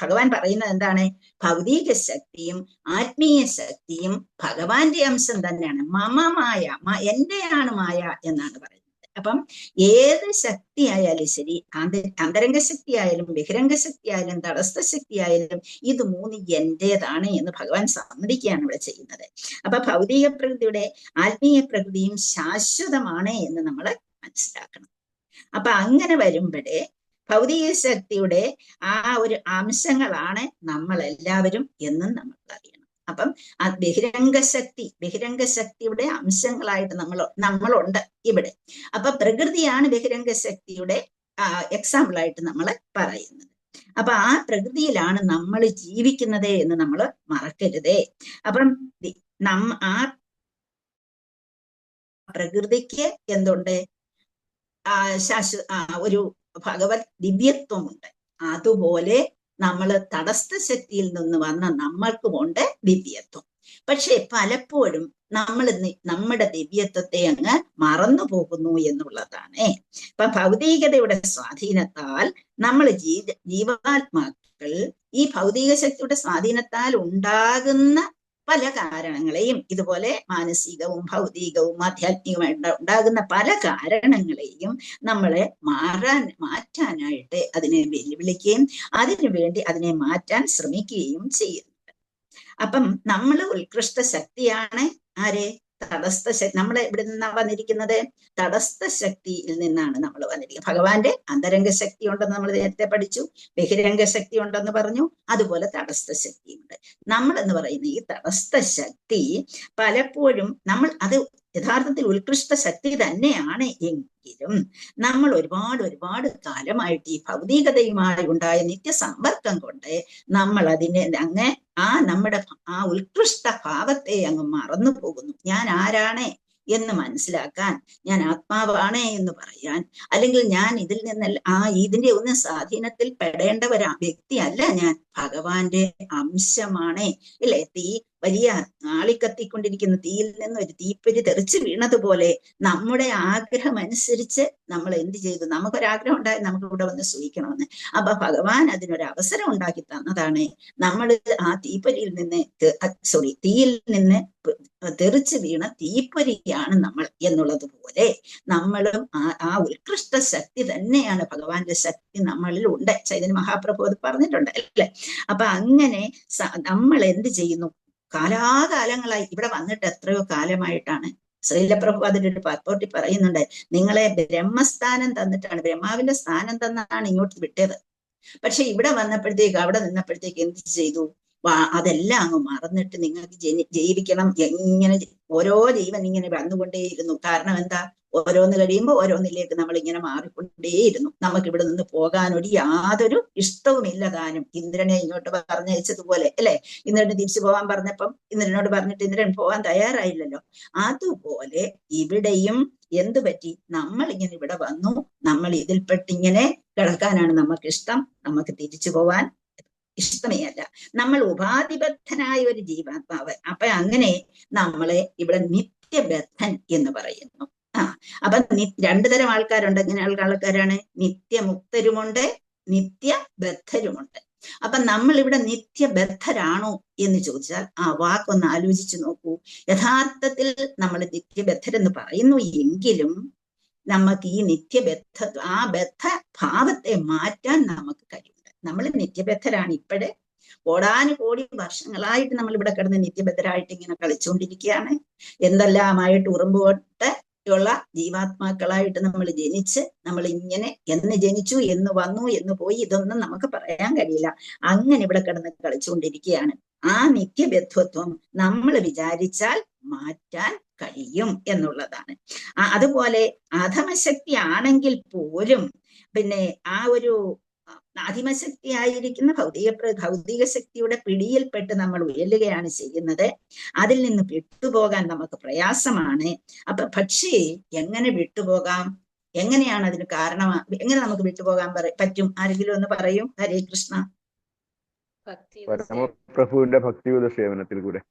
ഭഗവാൻ പറയുന്നത് എന്താണ്? ഭൗതിക ശക്തിയും ആത്മീയ ശക്തിയും ഭഗവാന്റെ അംശം തന്നെയാണ്. മമമായ, എന്റെയാണ് മായ എന്നാണ് പറയുന്നത്. അപ്പം ഏത് ശക്തി ആയാലും ശരി, അന്തരംഗ ശക്തി ആയാലും ബഹിരംഗ ശക്തി ആയാലും തടസ്ഥ ശക്തി ആയാലും ഇത് 3 എന്റേതാണ് എന്ന് ഭഗവാൻ സമ്മതിക്കുകയാണ് ഇവിടെ ചെയ്യുന്നത്. അപ്പൊ ഭൗതിക പ്രകൃതിയുടെ ആത്മീയ പ്രകൃതിയും ശാശ്വതമാണ് എന്ന് നമ്മൾ മനസ്സിലാക്കണം. അപ്പൊ അങ്ങനെ വരുമ്പോഴേ ഭൗതിക ശക്തിയുടെ ആ ഒരു അംശങ്ങളാണ് നമ്മളെല്ലാവരും എന്നും നമ്മൾ അറിയണം. അപ്പം ആ ബഹിരംഗ ശക്തിയുടെ അംശങ്ങളായിട്ട് നമ്മളുണ്ട് ഇവിടെ. അപ്പൊ പ്രകൃതിയാണ് ബഹിരംഗ ശക്തിയുടെ എക്സാമ്പിൾ ആയിട്ട് നമ്മൾ പറയുന്നത്. അപ്പൊ ആ പ്രകൃതിയിലാണ് നമ്മൾ ജീവിക്കുന്നത് എന്ന് നമ്മൾ മറക്കരുതേ. അപ്പം ആ പ്രകൃതിക്ക് എന്തുണ്ട്? ഒരു ഭഗവത് ദിവ്യത്വമുണ്ട്. അതുപോലെ നമ്മൾ തടസ്ഥ ശക്തിയിൽ നിന്ന് വന്ന നമ്മൾക്കുമുണ്ട് ദിവ്യത്വം. പക്ഷെ പലപ്പോഴും നമ്മൾ നമ്മുടെ ദിവ്യത്വത്തെ അങ്ങ് മറന്നു പോകുന്നു എന്നുള്ളതാണ്. ഇപ്പൊ ഭൗതികതയുടെ സ്വാധീനത്താൽ നമ്മൾ ജീവാത്മാക്കൾ ജീവാത്മാക്കൾ ഈ ഭൗതിക ശക്തിയുടെ സ്വാധീനത്താൽ ഉണ്ടാകുന്ന പല കാരണങ്ങളെയും, ഇതുപോലെ മാനസികവും ഭൗതികവും ആധ്യാത്മികമായിട്ട് ഉണ്ടാകുന്ന പല കാരണങ്ങളെയും നമ്മളെ മാറ്റാനായിട്ട് അതിനെ വെല്ലുവിളിക്കുകയും അതിനുവേണ്ടി അതിനെ മാറ്റാൻ ശ്രമിക്കുകയും ചെയ്യുന്നുണ്ട്. അപ്പം നമ്മൾ ഉത്കൃഷ്ട ശക്തിയാണ് ആരെ? തടസ്ഥ ശക്തി. നമ്മൾ ഇവിടെ നിന്നാണ് വന്നിരിക്കുന്നത്? തടസ്ഥ ശക്തിയിൽ നിന്നാണ് നമ്മൾ വന്നിരിക്കുന്നത്. ഭഗവാന്റെ അന്തരംഗ ശക്തി ഉണ്ടെന്ന് നമ്മൾ നേരത്തെ പഠിച്ചു, ബഹിരംഗ ശക്തി ഉണ്ടെന്ന് പറഞ്ഞു, അതുപോലെ തടസ്ഥ ശക്തിയുണ്ട്. നമ്മൾ എന്ന് പറയുന്ന ഈ തടസ്ഥ ശക്തി പലപ്പോഴും നമ്മൾ അത് യഥാർത്ഥത്തിൽ ഉത്കൃഷ്ട ശക്തി തന്നെയാണ് എങ്കിലും നമ്മൾ ഒരുപാട് കാലമായിട്ട് ഈ ഭൗതികതയുമായി ഉണ്ടായ നിത്യസമ്പർക്കം കൊണ്ട് നമ്മൾ അതിനെ നമ്മുടെ ആ ഉത്കൃഷ്ട ഭാവത്തെ അങ്ങ് മറന്നു പോകുന്നു. ഞാൻ ആരാണ് എന്ന് മനസ്സിലാക്കാൻ, ഞാൻ ആത്മാവാണ് എന്ന് പറയാൻ, അല്ലെങ്കിൽ ഞാൻ ഇതിൽ നിന്നല്ല ഇതിന്റെ ഒന്നും സ്വാധീനത്തിൽ പെടേണ്ട ഒരു വ്യക്തിയല്ല, ഞാൻ ഭഗവാന്റെ അംശമാണ്. ഇല്ലേ? വലിയ ആളിക്കത്തിക്കൊണ്ടിരിക്കുന്ന തീയിൽ നിന്ന് ഒരു തീപ്പൊരി തെറിച്ച് വീണതുപോലെ നമ്മുടെ ആഗ്രഹം അനുസരിച്ച് നമ്മൾ എന്ത് ചെയ്തു? നമുക്കൊരാഗ്രഹം ഉണ്ടായി നമുക്ക് ഇവിടെ വന്ന് സൂഹിക്കണമെന്ന്. അപ്പൊ ഭഗവാൻ അതിനൊരു അവസരം ഉണ്ടാക്കി തന്നതാണ്. നമ്മൾ ആ തീപ്പൊരിയിൽ നിന്ന് തീയിൽ നിന്ന് തെറിച്ച് വീണ തീപ്പൊരിയാണ് നമ്മൾ എന്നുള്ളത് പോലെ നമ്മളും ആ ഉത്കൃഷ്ട ശക്തി തന്നെയാണ്. ഭഗവാന്റെ ശക്തി നമ്മളിൽ ഉണ്ട്. ചൈതന്യ മഹാപ്രഭു അത് പറഞ്ഞിട്ടുണ്ട് അല്ലെ? അപ്പൊ അങ്ങനെ നമ്മൾ എന്ത് ചെയ്യുന്നു? കാലാകാലങ്ങളായി ഇവിടെ വന്നിട്ട് എത്രയോ കാലമായിട്ടാണ് ശ്രീലപ്രഭു അതിലൊരു പർപ്പോട്ടി പറയുന്നുണ്ട്, നിങ്ങളെ ബ്രഹ്മസ്ഥാനം തന്നിട്ടാണ്, ബ്രഹ്മാവിന്റെ സ്ഥാനം തന്നാണ് ഇങ്ങോട്ട് വിട്ടത്. പക്ഷെ ഇവിടെ വന്നപ്പോഴത്തേക്ക് അവിടെ നിന്നപ്പോഴത്തേക്ക് എന്ത് ചെയ്തു? അതെല്ലാം അങ്ങ് മറന്നിട്ട് നിങ്ങൾക്ക് ജീവിക്കണം. എങ്ങനെ ഓരോ ജീവൻ ഇങ്ങനെ വന്നുകൊണ്ടേയിരുന്നു. കാരണം എന്താ? ഓരോന്ന് കഴിയുമ്പോൾ ഓരോന്നിലേക്ക് നമ്മൾ ഇങ്ങനെ മാറിക്കൊണ്ടേയിരുന്നു. നമുക്ക് ഇവിടെ നിന്ന് പോകാൻ യാതൊരു ഇഷ്ടവുമില്ല താനും. ഇന്ദ്രനെ ഇങ്ങോട്ട് പറഞ്ഞയച്ചതുപോലെ അല്ലെ? ഇന്ദ്രന് തിരിച്ചു പോകാൻ പറഞ്ഞപ്പം ഇന്ദ്രനോട് പറഞ്ഞിട്ട് ഇന്ദ്രൻ പോകാൻ തയ്യാറായില്ലല്ലോ. അതുപോലെ ഇവിടെയും എന്ത് പറ്റി? നമ്മൾ ഇങ്ങനെ ഇവിടെ വന്നു, നമ്മൾ ഇതിൽപ്പെട്ടിങ്ങനെ കിടക്കാനാണ് നമുക്ക് ഇഷ്ടം. നമുക്ക് തിരിച്ചു പോവാൻ ഇഷ്ടമേ അല്ല. നമ്മൾ ഉപാധിബദ്ധനായ ഒരു ജീവാത്മാവ്. അപ്പൊ അങ്ങനെ നമ്മളെ ഇവിടെ നിത്യബദ്ധൻ എന്ന് പറയുന്നു. അപ്പൊ രണ്ടു തരം ആൾക്കാരുണ്ട്. ഇങ്ങനെ ആൾക്കാരാണ് നിത്യമുക്തരുമുണ്ട്, നിത്യബദ്ധരുമുണ്ട്. അപ്പൊ നമ്മൾ ഇവിടെ നിത്യബദ്ധരാണോ എന്ന് ചോദിച്ചാൽ ആ വാക്കൊന്ന് ആലോചിച്ച് നോക്കൂ. യഥാർത്ഥത്തിൽ നമ്മൾ നിത്യബദ്ധരെന്ന് പറയുന്നു എങ്കിലും നമുക്ക് ഈ ആ ബദ്ധ ഭാവത്തെ മാറ്റാൻ നമുക്ക് കഴിയുന്നുണ്ട്. നമ്മൾ നിത്യബദ്ധരാണ്. ഇപ്പോഴേ കോടാനുകോടി വർഷങ്ങളായിട്ട് നമ്മൾ ഇവിടെ കിടന്ന് നിത്യബദ്ധരായിട്ട് ഇങ്ങനെ കളിച്ചുകൊണ്ടിരിക്കുകയാണ്. എന്തെല്ലാമായിട്ട് ഉറുമ്പുകൊട്ട് ഉള്ള ജീവാത്മാക്കളായിട്ട് നമ്മൾ ജനിച്ച് നമ്മൾ ഇങ്ങനെ എന്ന് ജനിച്ചു, എന്ന് വന്നു, എന്ന് പോയി, ഇതൊന്നും നമുക്ക് പറയാൻ കഴിയില്ല. അങ്ങനെ ഇവിടെ കിടന്ന് കളിച്ചുകൊണ്ടിരിക്കുകയാണ്. ആ നിത്യബദ്ധത്വം നമ്മൾ വിചാരിച്ചാൽ മാറ്റാൻ കഴിയും എന്നുള്ളതാണ്. അതുപോലെ അധമശക്തി ആണെങ്കിൽ പോലും പിന്നെ ആ ഒരു ആദിമശക്തിയായിരിക്കുന്ന ഭൗതിക ശക്തിയുടെ പിടിയിൽപ്പെട്ട് നമ്മൾ ഉയരുകയാണ് ചെയ്യുന്നത്. അതിൽ നിന്ന് വിട്ടുപോകാൻ നമുക്ക് പ്രയാസമാണ്. പക്ഷേ എങ്ങനെ വിട്ടുപോകാം? എങ്ങനെയാണ് അതിന് കാരണം? എങ്ങനെ നമുക്ക് വിട്ടുപോകാൻ പറ്റും? ആരെങ്കിലും ഒന്ന് പറയും. ഹരേ കൃഷ്ണ. പരമപ്രഭുവിന്റെ ഭക്തിയുത സേവനത്തിൽ കൂടെ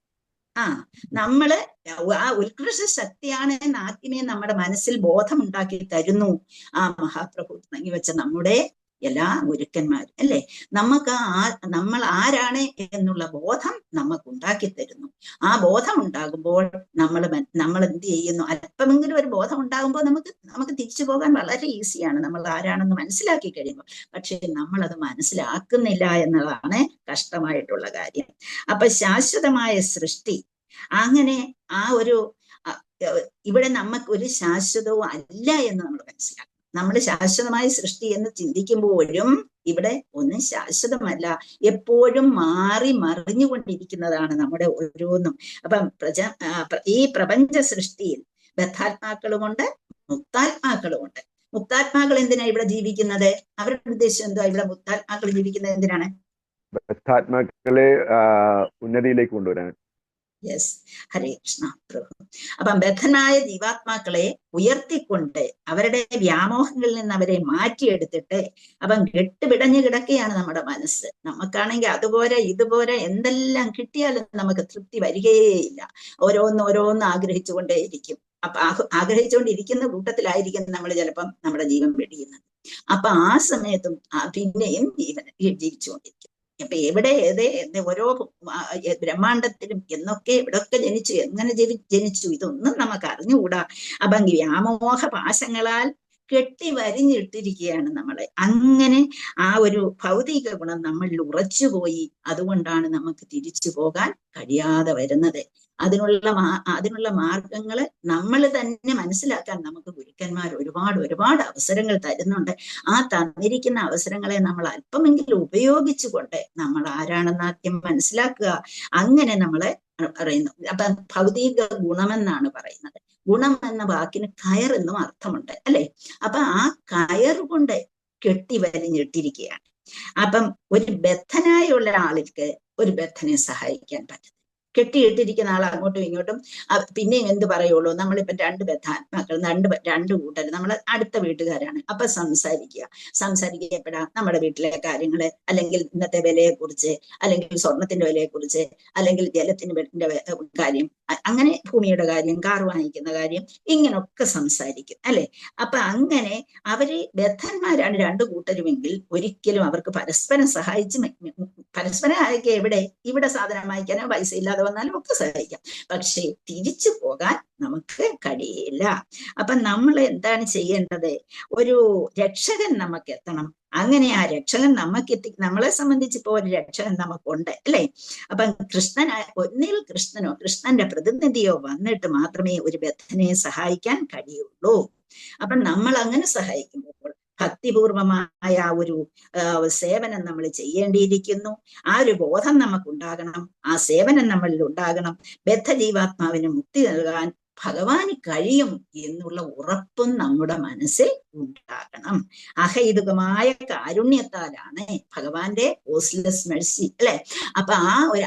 നമ്മള് ആ ഉത്കൃഷ്ട ശക്തിയാണ് എന്ന് ആദ്യമേ നമ്മുടെ മനസ്സിൽ ബോധമുണ്ടാക്കി തരുന്നു ആ മഹാപ്രഭു തുടങ്ങി വെച്ച നമ്മുടെ എല്ലാ ഗുരുക്കന്മാരും അല്ലെ? നമുക്ക് നമ്മൾ ആരാണ് എന്നുള്ള ബോധം നമുക്ക് ഉണ്ടാക്കി തരുന്നു. ആ ബോധം ഉണ്ടാകുമ്പോൾ നമ്മൾ എന്ത് ചെയ്യുന്നു? അല്പമെങ്കിലും ഒരു ബോധം ഉണ്ടാകുമ്പോൾ നമുക്ക് തിരിച്ചു പോകാൻ വളരെ ഈസിയാണ്, നമ്മൾ ആരാണെന്ന് മനസ്സിലാക്കി കഴിയുമ്പോൾ. പക്ഷെ നമ്മൾ അത് മനസ്സിലാക്കുന്നില്ല എന്നതാണ് കഷ്ടമായിട്ടുള്ള കാര്യം. അപ്പൊ ശാശ്വതമായ സൃഷ്ടി, അങ്ങനെ ആ ഒരു ഇവിടെ നമുക്ക് ഒരു ശാശ്വതവും അല്ല എന്ന് നമ്മൾ മനസ്സിലാക്കും. നമ്മൾ ശാശ്വതമായ സൃഷ്ടി എന്ന് ചിന്തിക്കുമ്പോഴും ഇവിടെ ഒന്നും ശാശ്വതമല്ല, എപ്പോഴും മാറി മറിഞ്ഞുകൊണ്ടിരിക്കുന്നതാണ് നമ്മുടെ ഓരോന്നും. അപ്പം ഈ പ്രപഞ്ച സൃഷ്ടിയിൽ ബദ്ധാത്മാക്കളുമുണ്ട്, മുക്താത്മാക്കളുമുണ്ട്. മുക്താത്മാക്കൾ എന്തിനാ ഇവിടെ ജീവിക്കുന്നത്? അവരുടെ ഉദ്ദേശം എന്താ? ഇവിടെ മുക്താത്മാക്കൾ ജീവിക്കുന്നത് എന്തിനാണ്? ബദ്ധാത്മാക്കളെ ഉന്നതിയിലേക്ക് കൊണ്ടുവരാൻ. യെസ്, ഹരേ കൃഷ്ണ പ്രഭു. അപ്പം ബദ്ധനായ ജീവാത്മാക്കളെ ഉയർത്തിക്കൊണ്ട് അവരുടെ വ്യാമോഹങ്ങളിൽ നിന്ന് അവരെ മാറ്റിയെടുത്തിട്ട് അപ്പം കെട്ടുപിടഞ്ഞു കിടക്കുകയാണ് നമ്മുടെ മനസ്സ്. നമുക്കാണെങ്കിൽ അതുപോലെ ഇതുപോലെ എന്തെല്ലാം കിട്ടിയാലും നമുക്ക് തൃപ്തി വരികയേയില്ല. ഓരോന്ന് ആഗ്രഹിച്ചുകൊണ്ടേയിരിക്കും. അപ്പൊ ആഗ്രഹിച്ചുകൊണ്ടിരിക്കുന്ന കൂട്ടത്തിലായിരിക്കും നമ്മൾ ചിലപ്പം നമ്മുടെ ജീവൻ വെടിയുന്നത്. അപ്പൊ ആ സമയത്തും പിന്നെയും ജീവിച്ചുകൊണ്ടിരിക്കും. അപ്പൊ എവിടെ ഓരോ ബ്രഹ്മാണ്ടത്തിലും എന്നൊക്കെ എവിടൊക്കെ ജനിച്ചു, എങ്ങനെ ജനിച്ചു, ഇതൊന്നും നമുക്ക് അറിഞ്ഞുകൂടാ. അപ്പൊ വ്യാമോഹ പാശങ്ങളാൽ കെട്ടി വരിഞ്ഞിട്ടിരിക്കുകയാണ് നമ്മളെ. അങ്ങനെ ആ ഒരു ഭൗതിക ഗുണം നമ്മളിൽ ഉറച്ചുപോയി. അതുകൊണ്ടാണ് നമുക്ക് തിരിച്ചു പോകാൻ കഴിയാതെ വരുന്നത്. അതിനുള്ള മാർഗങ്ങൾ നമ്മൾ തന്നെ മനസ്സിലാക്കാൻ നമുക്ക് ഗുരുക്കന്മാർ ഒരുപാട് അവസരങ്ങൾ തരുന്നുണ്ട്. ആ തന്നിരിക്കുന്ന അവസരങ്ങളെ നമ്മൾ അല്പമെങ്കിലും ഉപയോഗിച്ചുകൊണ്ട് നമ്മൾ ആരാണെന്ന് ആദ്യം മനസ്സിലാക്കുക. അങ്ങനെ നമ്മളെ പറയുന്നു. അപ്പൊ ഭൗതിക ഗുണമെന്നാണ് പറയുന്നത്. ഗുണം എന്ന വാക്കിന് കയർ എന്നും അർത്ഥമുണ്ട്, അല്ലെ? അപ്പൊ ആ കയർ കൊണ്ട് കെട്ടി വലിഞ്ഞിട്ടിരിക്കുകയാണ്. അപ്പം ഒരു ബദ്ധനായുള്ള ആൾക്ക് ഒരു ബദ്ധനെ സഹായിക്കാൻ പറ്റും. കെട്ടിയിട്ടിരിക്കുന്ന ആൾ അങ്ങോട്ടും ഇങ്ങോട്ടും പിന്നെ എന്ത് പറയുള്ളൂ? നമ്മളിപ്പം രണ്ട് ബദ്ധാത്മാക്കൾ, രണ്ട് കൂട്ടർ, നമ്മൾ അടുത്ത വീട്ടുകാരാണ്. അപ്പൊ സംസാരിക്കപ്പെടാം നമ്മുടെ വീട്ടിലെ കാര്യങ്ങള്, അല്ലെങ്കിൽ ഇന്നത്തെ വിലയെക്കുറിച്ച്, അല്ലെങ്കിൽ സ്വർണത്തിന്റെ വിലയെക്കുറിച്ച്, അല്ലെങ്കിൽ ജലത്തിന്റെ കാര്യം, അങ്ങനെ ഭൂമിയുടെ കാര്യം, കാർ വാങ്ങിക്കുന്ന കാര്യം, ഇങ്ങനൊക്കെ സംസാരിക്കും, അല്ലെ? അപ്പൊ അങ്ങനെ അവര് ബദ്ധന്മാരാണ് രണ്ടു കൂട്ടരുമെങ്കിൽ ഒരിക്കലും അവർക്ക് പരസ്പരം സഹായിക്കുക ഇവിടെ സാധനം വാങ്ങിക്കാനോ പൈസ ഇല്ലാതെ വന്നാലും ഒക്കെ സഹായിക്കാം. പക്ഷെ തിരിച്ചു പോകാൻ നമുക്ക് കഴിയില്ല. അപ്പൊ നമ്മൾ എന്താണ് ചെയ്യേണ്ടത്? ഒരു രക്ഷകൻ നമുക്ക് എത്തണം. അങ്ങനെ ആ രക്ഷകൻ നമ്മളെ സംബന്ധിച്ച് ഇപ്പോ ഒരു രക്ഷകൻ നമുക്കുണ്ട്, അല്ലെ? അപ്പൊ ഒന്നിൽ കൃഷ്ണന്റെ പ്രതിനിധിയോ വന്നിട്ട് മാത്രമേ ഒരു ബദ്ധനെ സഹായിക്കാൻ കഴിയുള്ളൂ. അപ്പൊ നമ്മൾ അങ്ങനെ സഹായിക്കുമ്പോൾ ഭക്തിപൂർവമായ ഒരു സേവനം നമ്മൾ ചെയ്യേണ്ടിയിരിക്കുന്നു. ആ ഒരു ബോധം നമുക്കുണ്ടാകണം, ആ സേവനം നമ്മളിൽ ഉണ്ടാകണം. ബദ്ധജീവാത്മാവിന് മുക്തി നൽകാൻ ഭഗവാന് കഴിയും എന്നുള്ള ഉറപ്പും നമ്മുടെ മനസ്സിൽ ഉണ്ടാകണം. അഹൈതുകമായ കാരുണ്യത്താലാണ്, ഭഗവാന്റെ കോസ്റ്റ്ലെസ് മെഴ്സി, അല്ലെ? അപ്പൊ ആ ഒരു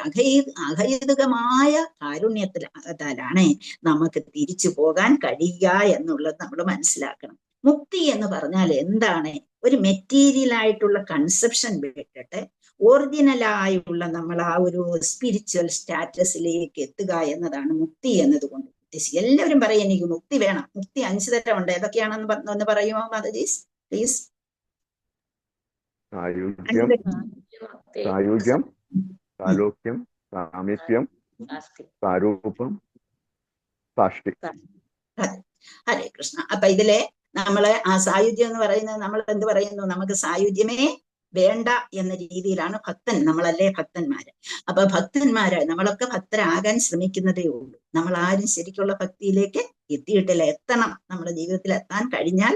അഹൈതുകമായ കാരുണ്യത്താലാണ് നമുക്ക് തിരിച്ചു പോകാൻ കഴിയുക എന്നുള്ളത് നമ്മൾ മനസ്സിലാക്കണം. മുക്തി എന്ന് പറഞ്ഞാൽ എന്താണ്? ഒരു മെറ്റീരിയൽ ആയിട്ടുള്ള കൺസെപ്ഷൻ വിട്ടിട്ട് ഒറിജിനലായുള്ള നമ്മൾ ആ ഒരു സ്പിരിച്വൽ സ്റ്റാറ്റസിലേക്ക് എത്തുക എന്നതാണ് മുക്തി എന്നതുകൊണ്ട് ഉദ്ദേശിക്കുക. എല്ലാവരും പറയും എനിക്ക് മുക്തി വേണം. മുക്തി 5 തരമുണ്ട്. ഏതൊക്കെയാണെന്ന് പറയുമോ മാതാജീസ് പ്ലീസ്? സായുജ്യം, സാലോക്യം, സാമീപ്യം, സാരൂപം, സാഷ്ടി. ഹരേ കൃഷ്ണ. അപ്പൊ ഇതിലെ നമ്മള് ആ സായുജ്യം എന്ന് പറയുന്നത് നമ്മൾ എന്ത് പറയുന്നു? നമുക്ക് സായുജ്യമേ വേണ്ട എന്ന രീതിയിലാണ് നമ്മളല്ലേ ഭക്തന്മാര്. അപ്പൊ നമ്മളൊക്കെ ഭക്തരാകാൻ ശ്രമിക്കുന്നതേ ഉള്ളൂ. നമ്മൾ ആരും ശരിക്കുള്ള ഭക്തിയിലേക്ക് എത്തിയിട്ടില്ല. എത്തണം. നമ്മുടെ ജീവിതത്തിൽ എത്താൻ കഴിഞ്ഞാൽ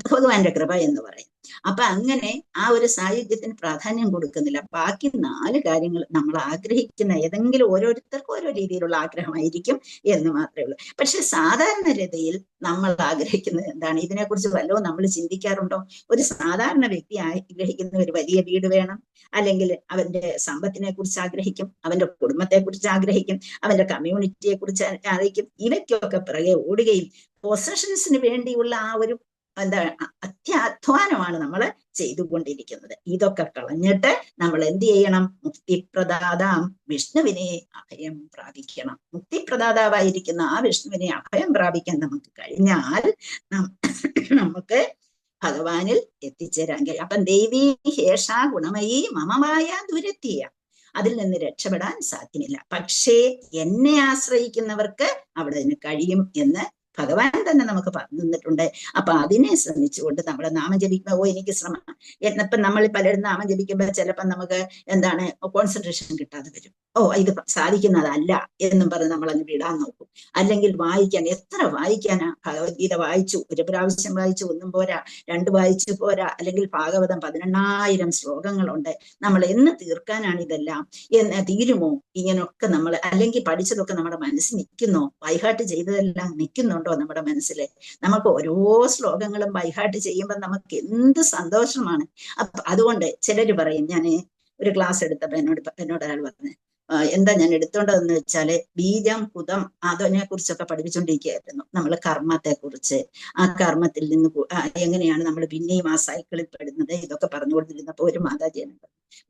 ഭഗവാന്റെ കൃപ എന്ന് പറയും. അപ്പൊ അങ്ങനെ ആ ഒരു സായുജ്യത്തിന് പ്രാധാന്യം കൊടുക്കുന്നില്ല. ബാക്കി 4 കാര്യങ്ങൾ നമ്മൾ ആഗ്രഹിക്കുന്ന ഏതെങ്കിലും ഓരോരുത്തർക്കും ഓരോ രീതിയിലുള്ള ആഗ്രഹമായിരിക്കും എന്ന് മാത്രമേ ഉള്ളൂ. പക്ഷെ സാധാരണ ഗതിയിൽ നമ്മൾ ആഗ്രഹിക്കുന്നത് എന്താണ്? ഇതിനെക്കുറിച്ച് വല്ലതും നമ്മൾ ചിന്തിക്കാറുണ്ടോ? ഒരു സാധാരണ വ്യക്തി ആഗ്രഹിക്കുന്ന ഒരു വലിയ വീട് വേണം, അല്ലെങ്കിൽ അവന്റെ സമ്പത്തിനെ കുറിച്ച് ആഗ്രഹിക്കും, അവന്റെ കുടുംബത്തെ കുറിച്ച് ആഗ്രഹിക്കും, അവന്റെ കമ്മ്യൂണിറ്റിയെ കുറിച്ച് ആഗ്രഹിക്കും. ഇവയ്ക്കൊക്കെ പിറകെ ഓടുകയും പൊസഷൻസിന് വേണ്ടിയുള്ള ആ ഒരു അത്യാധ്വാനമാണ് നമ്മൾ ചെയ്തുകൊണ്ടിരിക്കുന്നത്. ഇതൊക്കെ കളഞ്ഞിട്ട് നമ്മൾ എന്ത് ചെയ്യണം? മുക്തിപ്രദാതാം വിഷ്ണുവിനെ അഭയം പ്രാപിക്കണം. മുക്തിപ്രദാതാവായിരിക്കുന്ന ആ വിഷ്ണുവിനെ അഭയം പ്രാപിക്കാൻ നമുക്ക് കഴിഞ്ഞാൽ നമുക്ക് ഭഗവാനിൽ എത്തിച്ചേരാൻ കഴിയും. അപ്പം ദേവീ ഹേഷ ഗുണമയീ മമമായ ദുരത്തിയ, അതിൽ നിന്ന് രക്ഷപ്പെടാൻ സാധ്യമില്ല. പക്ഷേ എന്നെ ആശ്രയിക്കുന്നവർക്ക് അവിടെ നിന്ന് കഴിയും എന്ന് ഭഗവാൻ തന്നെ നമുക്ക് പറഞ്ഞു തന്നിട്ടുണ്ട്. അപ്പൊ അതിനെ ശ്രമിച്ചുകൊണ്ട് നമ്മൾ നാമം ജപിക്കുമ്പോൾ എനിക്ക് ശ്രമം എന്നപ്പം നമ്മൾ പലരും നാമം ജപിക്കുമ്പോൾ ചിലപ്പോൾ നമുക്ക് എന്താണ് കോൺസെൻട്രേഷൻ കിട്ടാതെ വരും. ഇത് സാധിക്കുന്നതല്ല എന്നും പറഞ്ഞ് നമ്മളങ്ങ് വിടാൻ നോക്കും. അല്ലെങ്കിൽ എത്ര വായിക്കാനാ? ഭഗവത്ഗീത വായിച്ചു, ഒരു പ്രാവശ്യം വായിച്ചു ഒന്നും പോരാ, 2 വായിച്ചു പോരാ. അല്ലെങ്കിൽ ഭാഗവതം 18,000 ശ്ലോകങ്ങളുണ്ട്. നമ്മൾ എന്ന് തീർക്കാനാണ് ഇതെല്ലാം? തീരുമോ? ഇങ്ങനൊക്കെ നമ്മൾ അല്ലെങ്കിൽ പഠിച്ചതൊക്കെ നമ്മുടെ മനസ്സിൽ നിൽക്കുന്നോ? ബൈഹാർട്ട് ചെയ്തതെല്ലാം നിൽക്കുന്നുണ്ടോ നമ്മുടെ മനസ്സിൽ? നമുക്ക് ഓരോ ശ്ലോകങ്ങളും ബൈഹാർട്ട് ചെയ്യുമ്പോൾ നമുക്ക് എന്ത് സന്തോഷമാണ്. അപ്പൊ അതുകൊണ്ട് ചിലര് പറയും, ഞാൻ ഒരു ക്ലാസ് എടുത്തപ്പോ എന്നോട് ഒരാൾ പറഞ്ഞു, എന്താ ഞാൻ എടുത്തോണ്ടതെന്ന് വെച്ചാല് ബീജം കുതം അതിനെ കുറിച്ചൊക്കെ പഠിപ്പിച്ചുകൊണ്ടിരിക്കുകയായിരുന്നു. നമ്മൾ കർമ്മത്തെ കുറിച്ച്, ആ കർമ്മത്തിൽ നിന്ന് എങ്ങനെയാണ് നമ്മൾ പിന്നെയും ആ സൈക്കിളിൽ പെടുന്നത്, ഇതൊക്കെ പറഞ്ഞുകൊണ്ടിരുന്നപ്പോ ഒരു മാതാജിയാണ്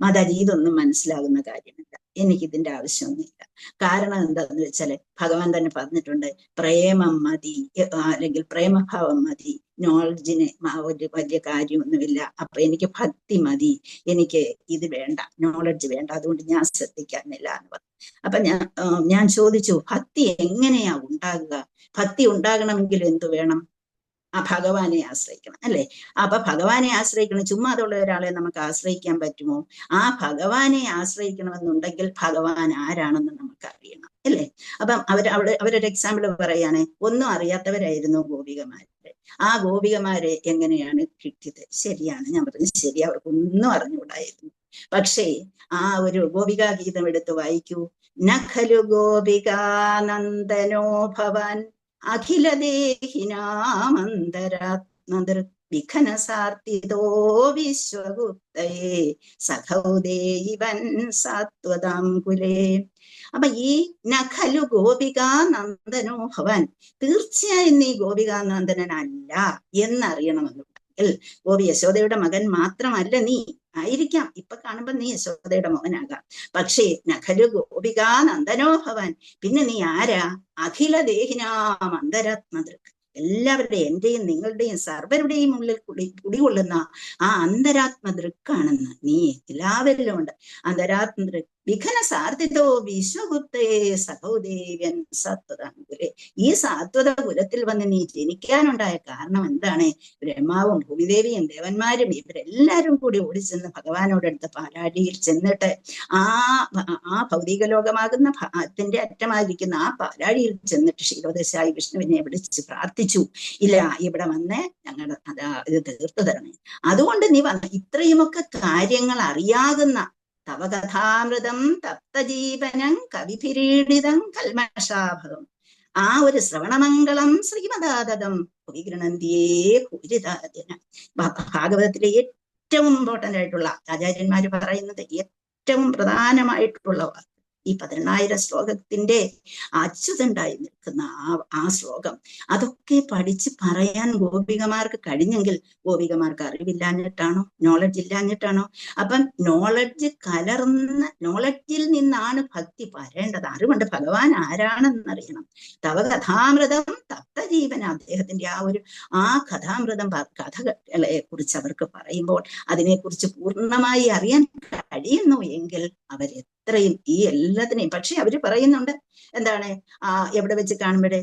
മാതാജി ഇതൊന്നും മനസ്സിലാകുന്ന കാര്യമില്ല, എനിക്കിതിന്റെ ആവശ്യമൊന്നുമില്ല. കാരണം എന്താന്ന് വെച്ചാല് ഭഗവാൻ തന്നെ പറഞ്ഞിട്ടുണ്ട്, പ്രേമം മതി, അല്ലെങ്കിൽ പ്രേമഭാവം മതി, നോളജിന് ഒരു വലിയ കാര്യമൊന്നുമില്ല. അപ്പൊ എനിക്ക് ഭക്തി മതി, എനിക്ക് ഇത് വേണ്ട, നോളജ് വേണ്ട, അതുകൊണ്ട് ഞാൻ ശ്രദ്ധിക്കാനില്ല എന്ന് പറഞ്ഞു. അപ്പൊ ഞാൻ ചോദിച്ചു, ഭക്തി എങ്ങനെയാ ഉണ്ടാകുക? ഭക്തി ഉണ്ടാകണമെങ്കിൽ എന്തു വേണം? ആ ഭഗവാനെ ആശ്രയിക്കണം, അല്ലെ? അപ്പൊ ഭഗവാനെ ആശ്രയിക്കണം. ചുമ്മാ അതുള്ള ഒരാളെ നമുക്ക് ആശ്രയിക്കാൻ പറ്റുമോ? ആ ഭഗവാനെ ആശ്രയിക്കണമെന്നുണ്ടെങ്കിൽ ഭഗവാൻ ആരാണെന്ന് നമുക്ക് അറിയണം, അല്ലേ? അപ്പം അവരൊരു എക്സാമ്പിൾ പറയുകയാണെ, ഒന്നും അറിയാത്തവരായിരുന്നു ഗോപികമാര്. ആ ഗോപികമാരെ എങ്ങനെയാണ് കിട്ടിയത്? ശരിയാണ്, ഞാൻ പറഞ്ഞത് ശരി, അവർക്കൊന്നും അറിഞ്ഞുകൂടായിരുന്നു. പക്ഷേ ആ ഒരു ഗോപികാ ഗീതം എടുത്ത് വായിക്കൂ. നഖലു ഗോപികാനന്ദനോ ഭവാൻ അഖിലദേഹിനാമന്തരാത്മദൃഗ്വിഘ്നസാർത്തിതോ വിശ്വഗുപ്തയേ സഖൗദേവൻ സാത്വതാം കുലേ. അപ്പൊ ഈ നഖലു ഗോപികാനന്ദനോ ഭവാൻ, തീർച്ചയായും നീ ഗോപികാനന്ദനല്ല എന്നറിയണമെന്നുണ്ടെങ്കിൽ ഗോപി യശോദയുടെ മകൻ മാത്രമല്ല നീ. ആയിരിക്കാം, ഇപ്പൊ കാണുമ്പോ നീ യശോദയുടെ മകനാകാം, പക്ഷേ നഖലു ഗോപികാനന്ദനോ ഭവാൻ, പിന്നെ നീ ആരാ? അഖില ദേഹിനാം അന്തരാത്മദൃക്, എല്ലാവരുടെയും, എന്റെയും നിങ്ങളുടെയും സർവരുടെയും ഉള്ളിൽ കുടികൊള്ളുന്ന ആ അന്തരാത്മദൃക്കാണെന്ന്. നീ എല്ലാവരിലും ഉണ്ട് അന്തരാത്മദൃക്. വിഘന സാർത്തിതോ വിശ്വഗുപ്തേ സഹോദേവൻ സാത്വതാങ്കുലേ. ഈ സാത്വത കുലത്തിൽ വന്ന് നീ ജനിക്കാനുണ്ടായ കാരണം എന്താണ്? ബ്രഹ്മാവും ഭൂമിദേവിയും ദേവന്മാരും ഇവരെല്ലാരും കൂടി ഓടിച്ചെന്ന് ഭഗവാനോടടുത്ത് പാലാഴിയിൽ ചെന്നിട്ട് ആ ഭൗതിക ലോകമാകുന്ന അതിന്റെ അറ്റമായിരിക്കുന്ന ആ പാലാഴിയിൽ ചെന്നിട്ട് ക്ഷീരോദശായി വിഷ്ണുവിനെ വിളിച്ച് പ്രാർത്ഥിച്ചു, ഇല്ല ഇവിടെ വന്ന് ഞങ്ങളുടെ ഇത് തീർത്തു തരണേ. അതുകൊണ്ട് നീ വന്ന ഇത്രയുമൊക്കെ കാര്യങ്ങൾ അറിയാകുന്ന തവ കഥാമൃതം തപ്തജീവനം കവിഭിരീഡിതം കൽമഷാഭകം, ആ ഒരു ശ്രവണമംഗളം ശ്രീമദാതം വിഗൃണന്തിയേ പൂരിതാജന. ഭാഗവതത്തിലെ ഏറ്റവും ഇമ്പോർട്ടന്റ് ആയിട്ടുള്ള ആചാര്യന്മാര് പറയുന്നത് ഏറ്റവും പ്രധാനമായിട്ടുള്ള ഈ 18,000 ശ്ലോകത്തിന്റെ അച്യുതണ്ടായി നിൽക്കുന്ന ആ ശ്ലോകം, അതൊക്കെ പഠിച്ച് പറയാൻ ഗോപികമാർക്ക് കഴിഞ്ഞെങ്കിൽ ഗോപികമാർക്ക് അറിവില്ലാഞ്ഞിട്ടാണോ? നോളജ് ഇല്ലാഞ്ഞിട്ടാണോ? അപ്പം നോളജ് കലർന്ന നോളജിൽ നിന്നാണ് ഭക്തി വരേണ്ടത്. അറിവുണ്ട്, ഭഗവാൻ ആരാണെന്നറിയണം. തവ കഥാമൃതം തപ്തജീവന, അദ്ദേഹത്തിന്റെ ആ കഥാമൃതം കഥകളെ കുറിച്ച് അവർക്ക് പറയുമ്പോൾ അതിനെക്കുറിച്ച് പൂർണ്ണമായി അറിയാൻ കഴിയുന്നു എങ്കിൽ അവരെത്രയും ഈ എല്ലാത്തിനെയും. പക്ഷെ അവര് പറയുന്നുണ്ട് എന്താണ്, എവിടെ വെച്ച് കാണുമ്പോഴേ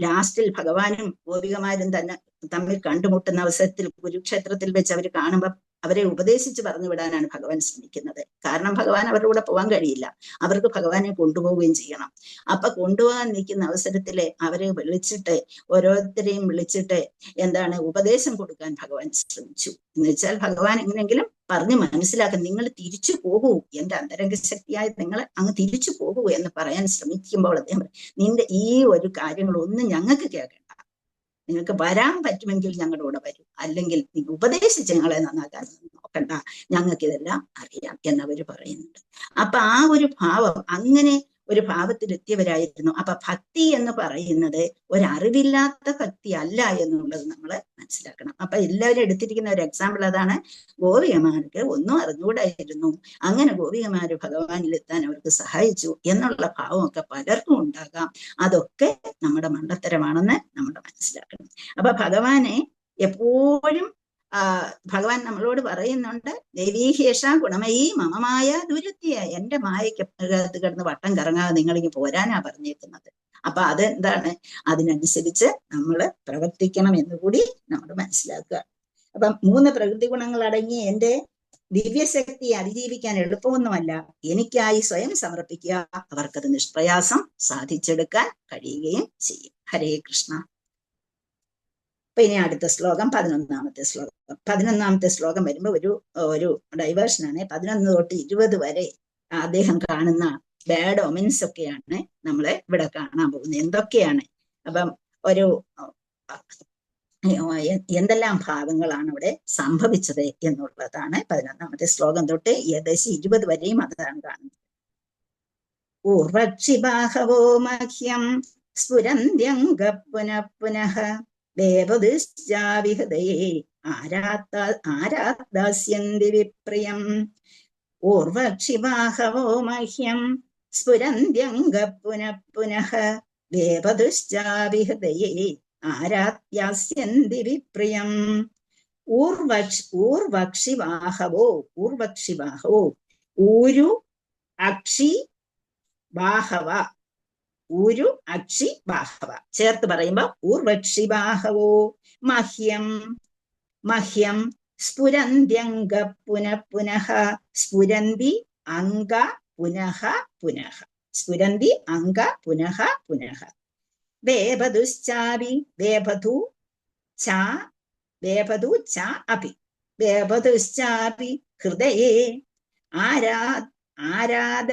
ലാസ്റ്റിൽ ഭഗവാനും ഗോപികമാരും തന്നെ തമ്മിൽ കണ്ടുമുട്ടുന്ന അവസരത്തിൽ കുരുക്ഷേത്രത്തിൽ വെച്ച് അവർ കാണുമ്പോൾ അവരെ ഉപദേശിച്ച് പറഞ്ഞു വിടാനാണ് ഭഗവാൻ ശ്രമിക്കുന്നത്. കാരണം ഭഗവാൻ അവരുടെ കൂടെ പോകാൻ കഴിയില്ല, അവർക്ക് ഭഗവാനെ കൊണ്ടുപോവുകയും ചെയ്യണം. അപ്പൊ കൊണ്ടുപോകാൻ നിൽക്കുന്ന അവസരത്തില് അവരെ വിളിച്ചിട്ട്, ഓരോരുത്തരെയും വിളിച്ചിട്ട് എന്താണ് ഉപദേശം കൊടുക്കാൻ ഭഗവാൻ ശ്രമിച്ചു. എന്ന് വെച്ചാൽ ഭഗവാൻ എങ്ങനെയെങ്കിലും പറഞ്ഞ് മനസ്സിലാക്കാൻ, നിങ്ങൾ തിരിച്ചു പോകൂ, എന്റെ അന്തരംഗ ശക്തിയായ നിങ്ങൾ അങ്ങ് തിരിച്ചു പോകൂ എന്ന് പറയാൻ ശ്രമിക്കുമ്പോൾ അദ്ദേഹം, നിന്റെ ഈ ഒരു കാര്യങ്ങളൊന്നും ഞങ്ങൾക്ക് കേൾക്കണ്ട, നിങ്ങൾക്ക് വരാൻ പറ്റുമെങ്കിൽ ഞങ്ങളുടെ കൂടെ വരൂ, അല്ലെങ്കിൽ നിങ്ങൾ ഉപദേശിച്ച് ഞങ്ങളെ നന്നാക്കാൻ നോക്കണ്ട, ഞങ്ങൾക്ക് ഇതെല്ലാം അറിയാം എന്നവര് പറയുന്നുണ്ട്. അപ്പൊ ആ ഒരു ഭാവം, അങ്ങനെ ഒരു ഭാവത്തിലെത്തിയവരായിരുന്നു. അപ്പൊ ഭക്തി എന്ന് പറയുന്നത് ഒരറിവില്ലാത്ത ഭക്തി അല്ല എന്നുള്ളത് നമ്മൾ മനസ്സിലാക്കണം. അപ്പൊ എല്ലാവരും എടുത്തിരിക്കുന്ന ഒരു എക്സാമ്പിൾ അതാണ്. ഗോപികമാർക്ക് ഒന്നും അറിഞ്ഞുകൂടായിരുന്നു, അങ്ങനെ ഗോപികമാര് ഭഗവാനിലെത്താൻ അവർക്ക് സഹായിച്ചു എന്നുള്ള ഭാവമൊക്കെ പലർക്കും ഉണ്ടാകാം. അതൊക്കെ നമ്മുടെ മണ്ടത്തരമാണെന്ന് നമ്മൾ മനസ്സിലാക്കണം. അപ്പൊ ഭഗവാനെ എപ്പോഴും ഭഗവാൻ നമ്മളോട് പറയുന്നുണ്ട്, ദേവീഹേഷ ഗുണമയീ മമമായ ദുരുത്തിയ, എന്റെ മായയ്ക്ക് കിടന്ന് വട്ടം കറങ്ങാതെ നിങ്ങളിങ്ങ് പോരാനാ പറഞ്ഞേക്കുന്നത്. അപ്പൊ അതെന്താണ്, അതിനനുസരിച്ച് നമ്മൾ പ്രവർത്തിക്കണം എന്നുകൂടി നമ്മൾ മനസ്സിലാക്കുക. അപ്പം 3 പ്രകൃതി ഗുണങ്ങൾ അടങ്ങിയ എന്റെ ദിവ്യശക്തിയെ അതിജീവിക്കാൻ എളുപ്പമൊന്നുമല്ല. എനിക്കായി സ്വയം സമർപ്പിക്കുക, അവർക്കത് നിഷ്പ്രയാസം സാധിച്ചെടുക്കാൻ കഴിയുകയും ചെയ്യും. ഹരേ കൃഷ്ണ. അപ്പൊ ഇനി അടുത്ത ശ്ലോകം 11ാമത്തെ ശ്ലോകം. 11ാമത്തെ ശ്ലോകം വരുമ്പോ ഒരു ഡൈവേർഷനാണ്. 11 തൊട്ട് 20 വരെ അദ്ദേഹം കാണുന്ന ബാഡ് ഒമിൻസ് ഒക്കെയാണ് നമ്മളെ ഇവിടെ കാണാൻ പോകുന്നത്. എന്തൊക്കെയാണ്, അപ്പം എന്തെല്ലാം ഭാവങ്ങളാണ് ഇവിടെ സംഭവിച്ചത് എന്നുള്ളതാണ് 11ാമത്തെ ശ്ലോകം തൊട്ട് ഏകദേശം 20 വരെയും അതാണ് കാണുന്നത്. ഊർവക്ഷിബാഹവോ മഹ്യം സ്ഫുരന്ത്യംഗ പുനഃ പുനഃ ദേവദുശ്ചാവിഹൃദയേ ആരാദാസ്യന്തി വിപ്രിയം ഊർവക്ഷിബാഹവോ മഹ്യം സ്ഫുരന്ത്യംഗ പുനഃ പുനഃ വേപതുശ്ചാവിഹൃദയേ ആരാധ്യാസ്യന്തി വിപ്രിയം ഊർവക്ഷിവാഹവോ ഊരു അക്ഷി ബാഹവ ഊരു അക്ഷി ബാഹവ ചേർത്ത് പറയുമ്പോ ഊർവക്ഷിബാഹവോ മഹ്യം സ്ഫുരന്ത്യംഗ പുനഃ പുനഃ സ്ഫുരന്തി അംഗ പുനഃ പുനഃ സ്ഫുരന്തി അംഗ പുനഃ പുനഃ വേപതുശ്ചാപി വേപതു ച അപി വേപതുശ്ചാപി ഹൃദയേ ആരാധ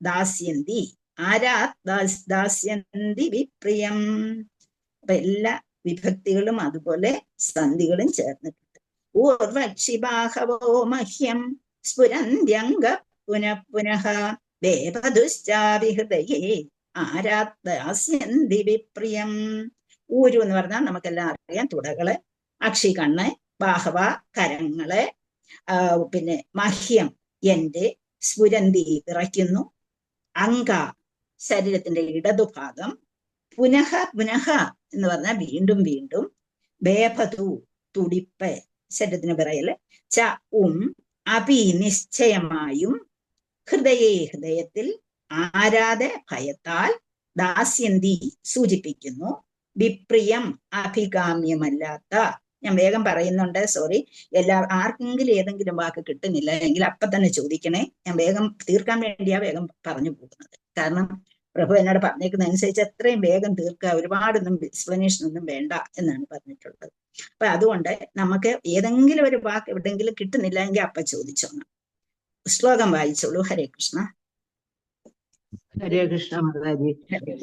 ദാസ്യന്തി ദാസ്യന്തി വിപ്രിയം. അപ്പൊ എല്ലാ വിഭക്തികളും അതുപോലെ സന്ധികളും ചേർന്നിട്ടുണ്ട്. ഊർവക്ഷിബാഹവോ മഹ്യം സ്ഫുരന്ത്യംഗ പുനഃ പുനഃ വേപതുശ്ചാപി ഹൃദയേ ആരാധന്തി വിപ്രിയം. ഊരു എന്ന് പറഞ്ഞാൽ നമുക്കെല്ലാം അറിയാം തുടകള്, അക്ഷി കണ്ണ്, ബാഹവ കരങ്ങള്, പിന്നെ മഹ്യം എന്റെ, സ്ഫുരന്തി വിറയ്ക്കുന്നു, അംഗ ശരീരത്തിന്റെ ഇടതുഭാഗം, പുനഃ പുനഃ എന്ന് പറഞ്ഞാൽ വീണ്ടും വീണ്ടും, വേപതു തുടിപ്പ് ശരീരത്തിന് വിറയല്, അപി നിശ്ചയമായും, ഹൃദയേ ഹൃദയത്തിൽ, ആരാധ ഭയത്താൽ, ദാസ്യന്തി സൂചിപ്പിക്കുന്നു, വിപ്രിയം അഭികാമ്യമല്ലാത്ത. ഞാൻ വേഗം പറയുന്നുണ്ട്, സോറി. ആർക്കെങ്കിലും ഏതെങ്കിലും വാക്ക് കിട്ടുന്നില്ല എങ്കിൽ അപ്പൊ തന്നെ ചോദിക്കണേ. ഞാൻ വേഗം തീർക്കാൻ വേണ്ടിയാ വേഗം പറഞ്ഞു പോകുന്നത്. കാരണം പ്രഭു എന്നോട് പറഞ്ഞേക്കുന്ന അനുസരിച്ച് എത്രയും വേഗം തീർക്കുക, ഒരുപാടൊന്നും എക്സ്പ്ലനേഷൻ ഒന്നും വേണ്ട എന്നാണ് പറഞ്ഞിട്ടുള്ളത്. അപ്പൊ അതുകൊണ്ട് നമുക്ക് ഏതെങ്കിലും ഒരു വാക്ക് എവിടെയെങ്കിലും കിട്ടുന്നില്ല എങ്കിൽ അപ്പൊ ചോദിച്ചോണം. ശ്ലോകം വായിച്ചോളൂ. ഹരേ കൃഷ്ണ. ഹരേ കൃഷ്ണ മാതാജി.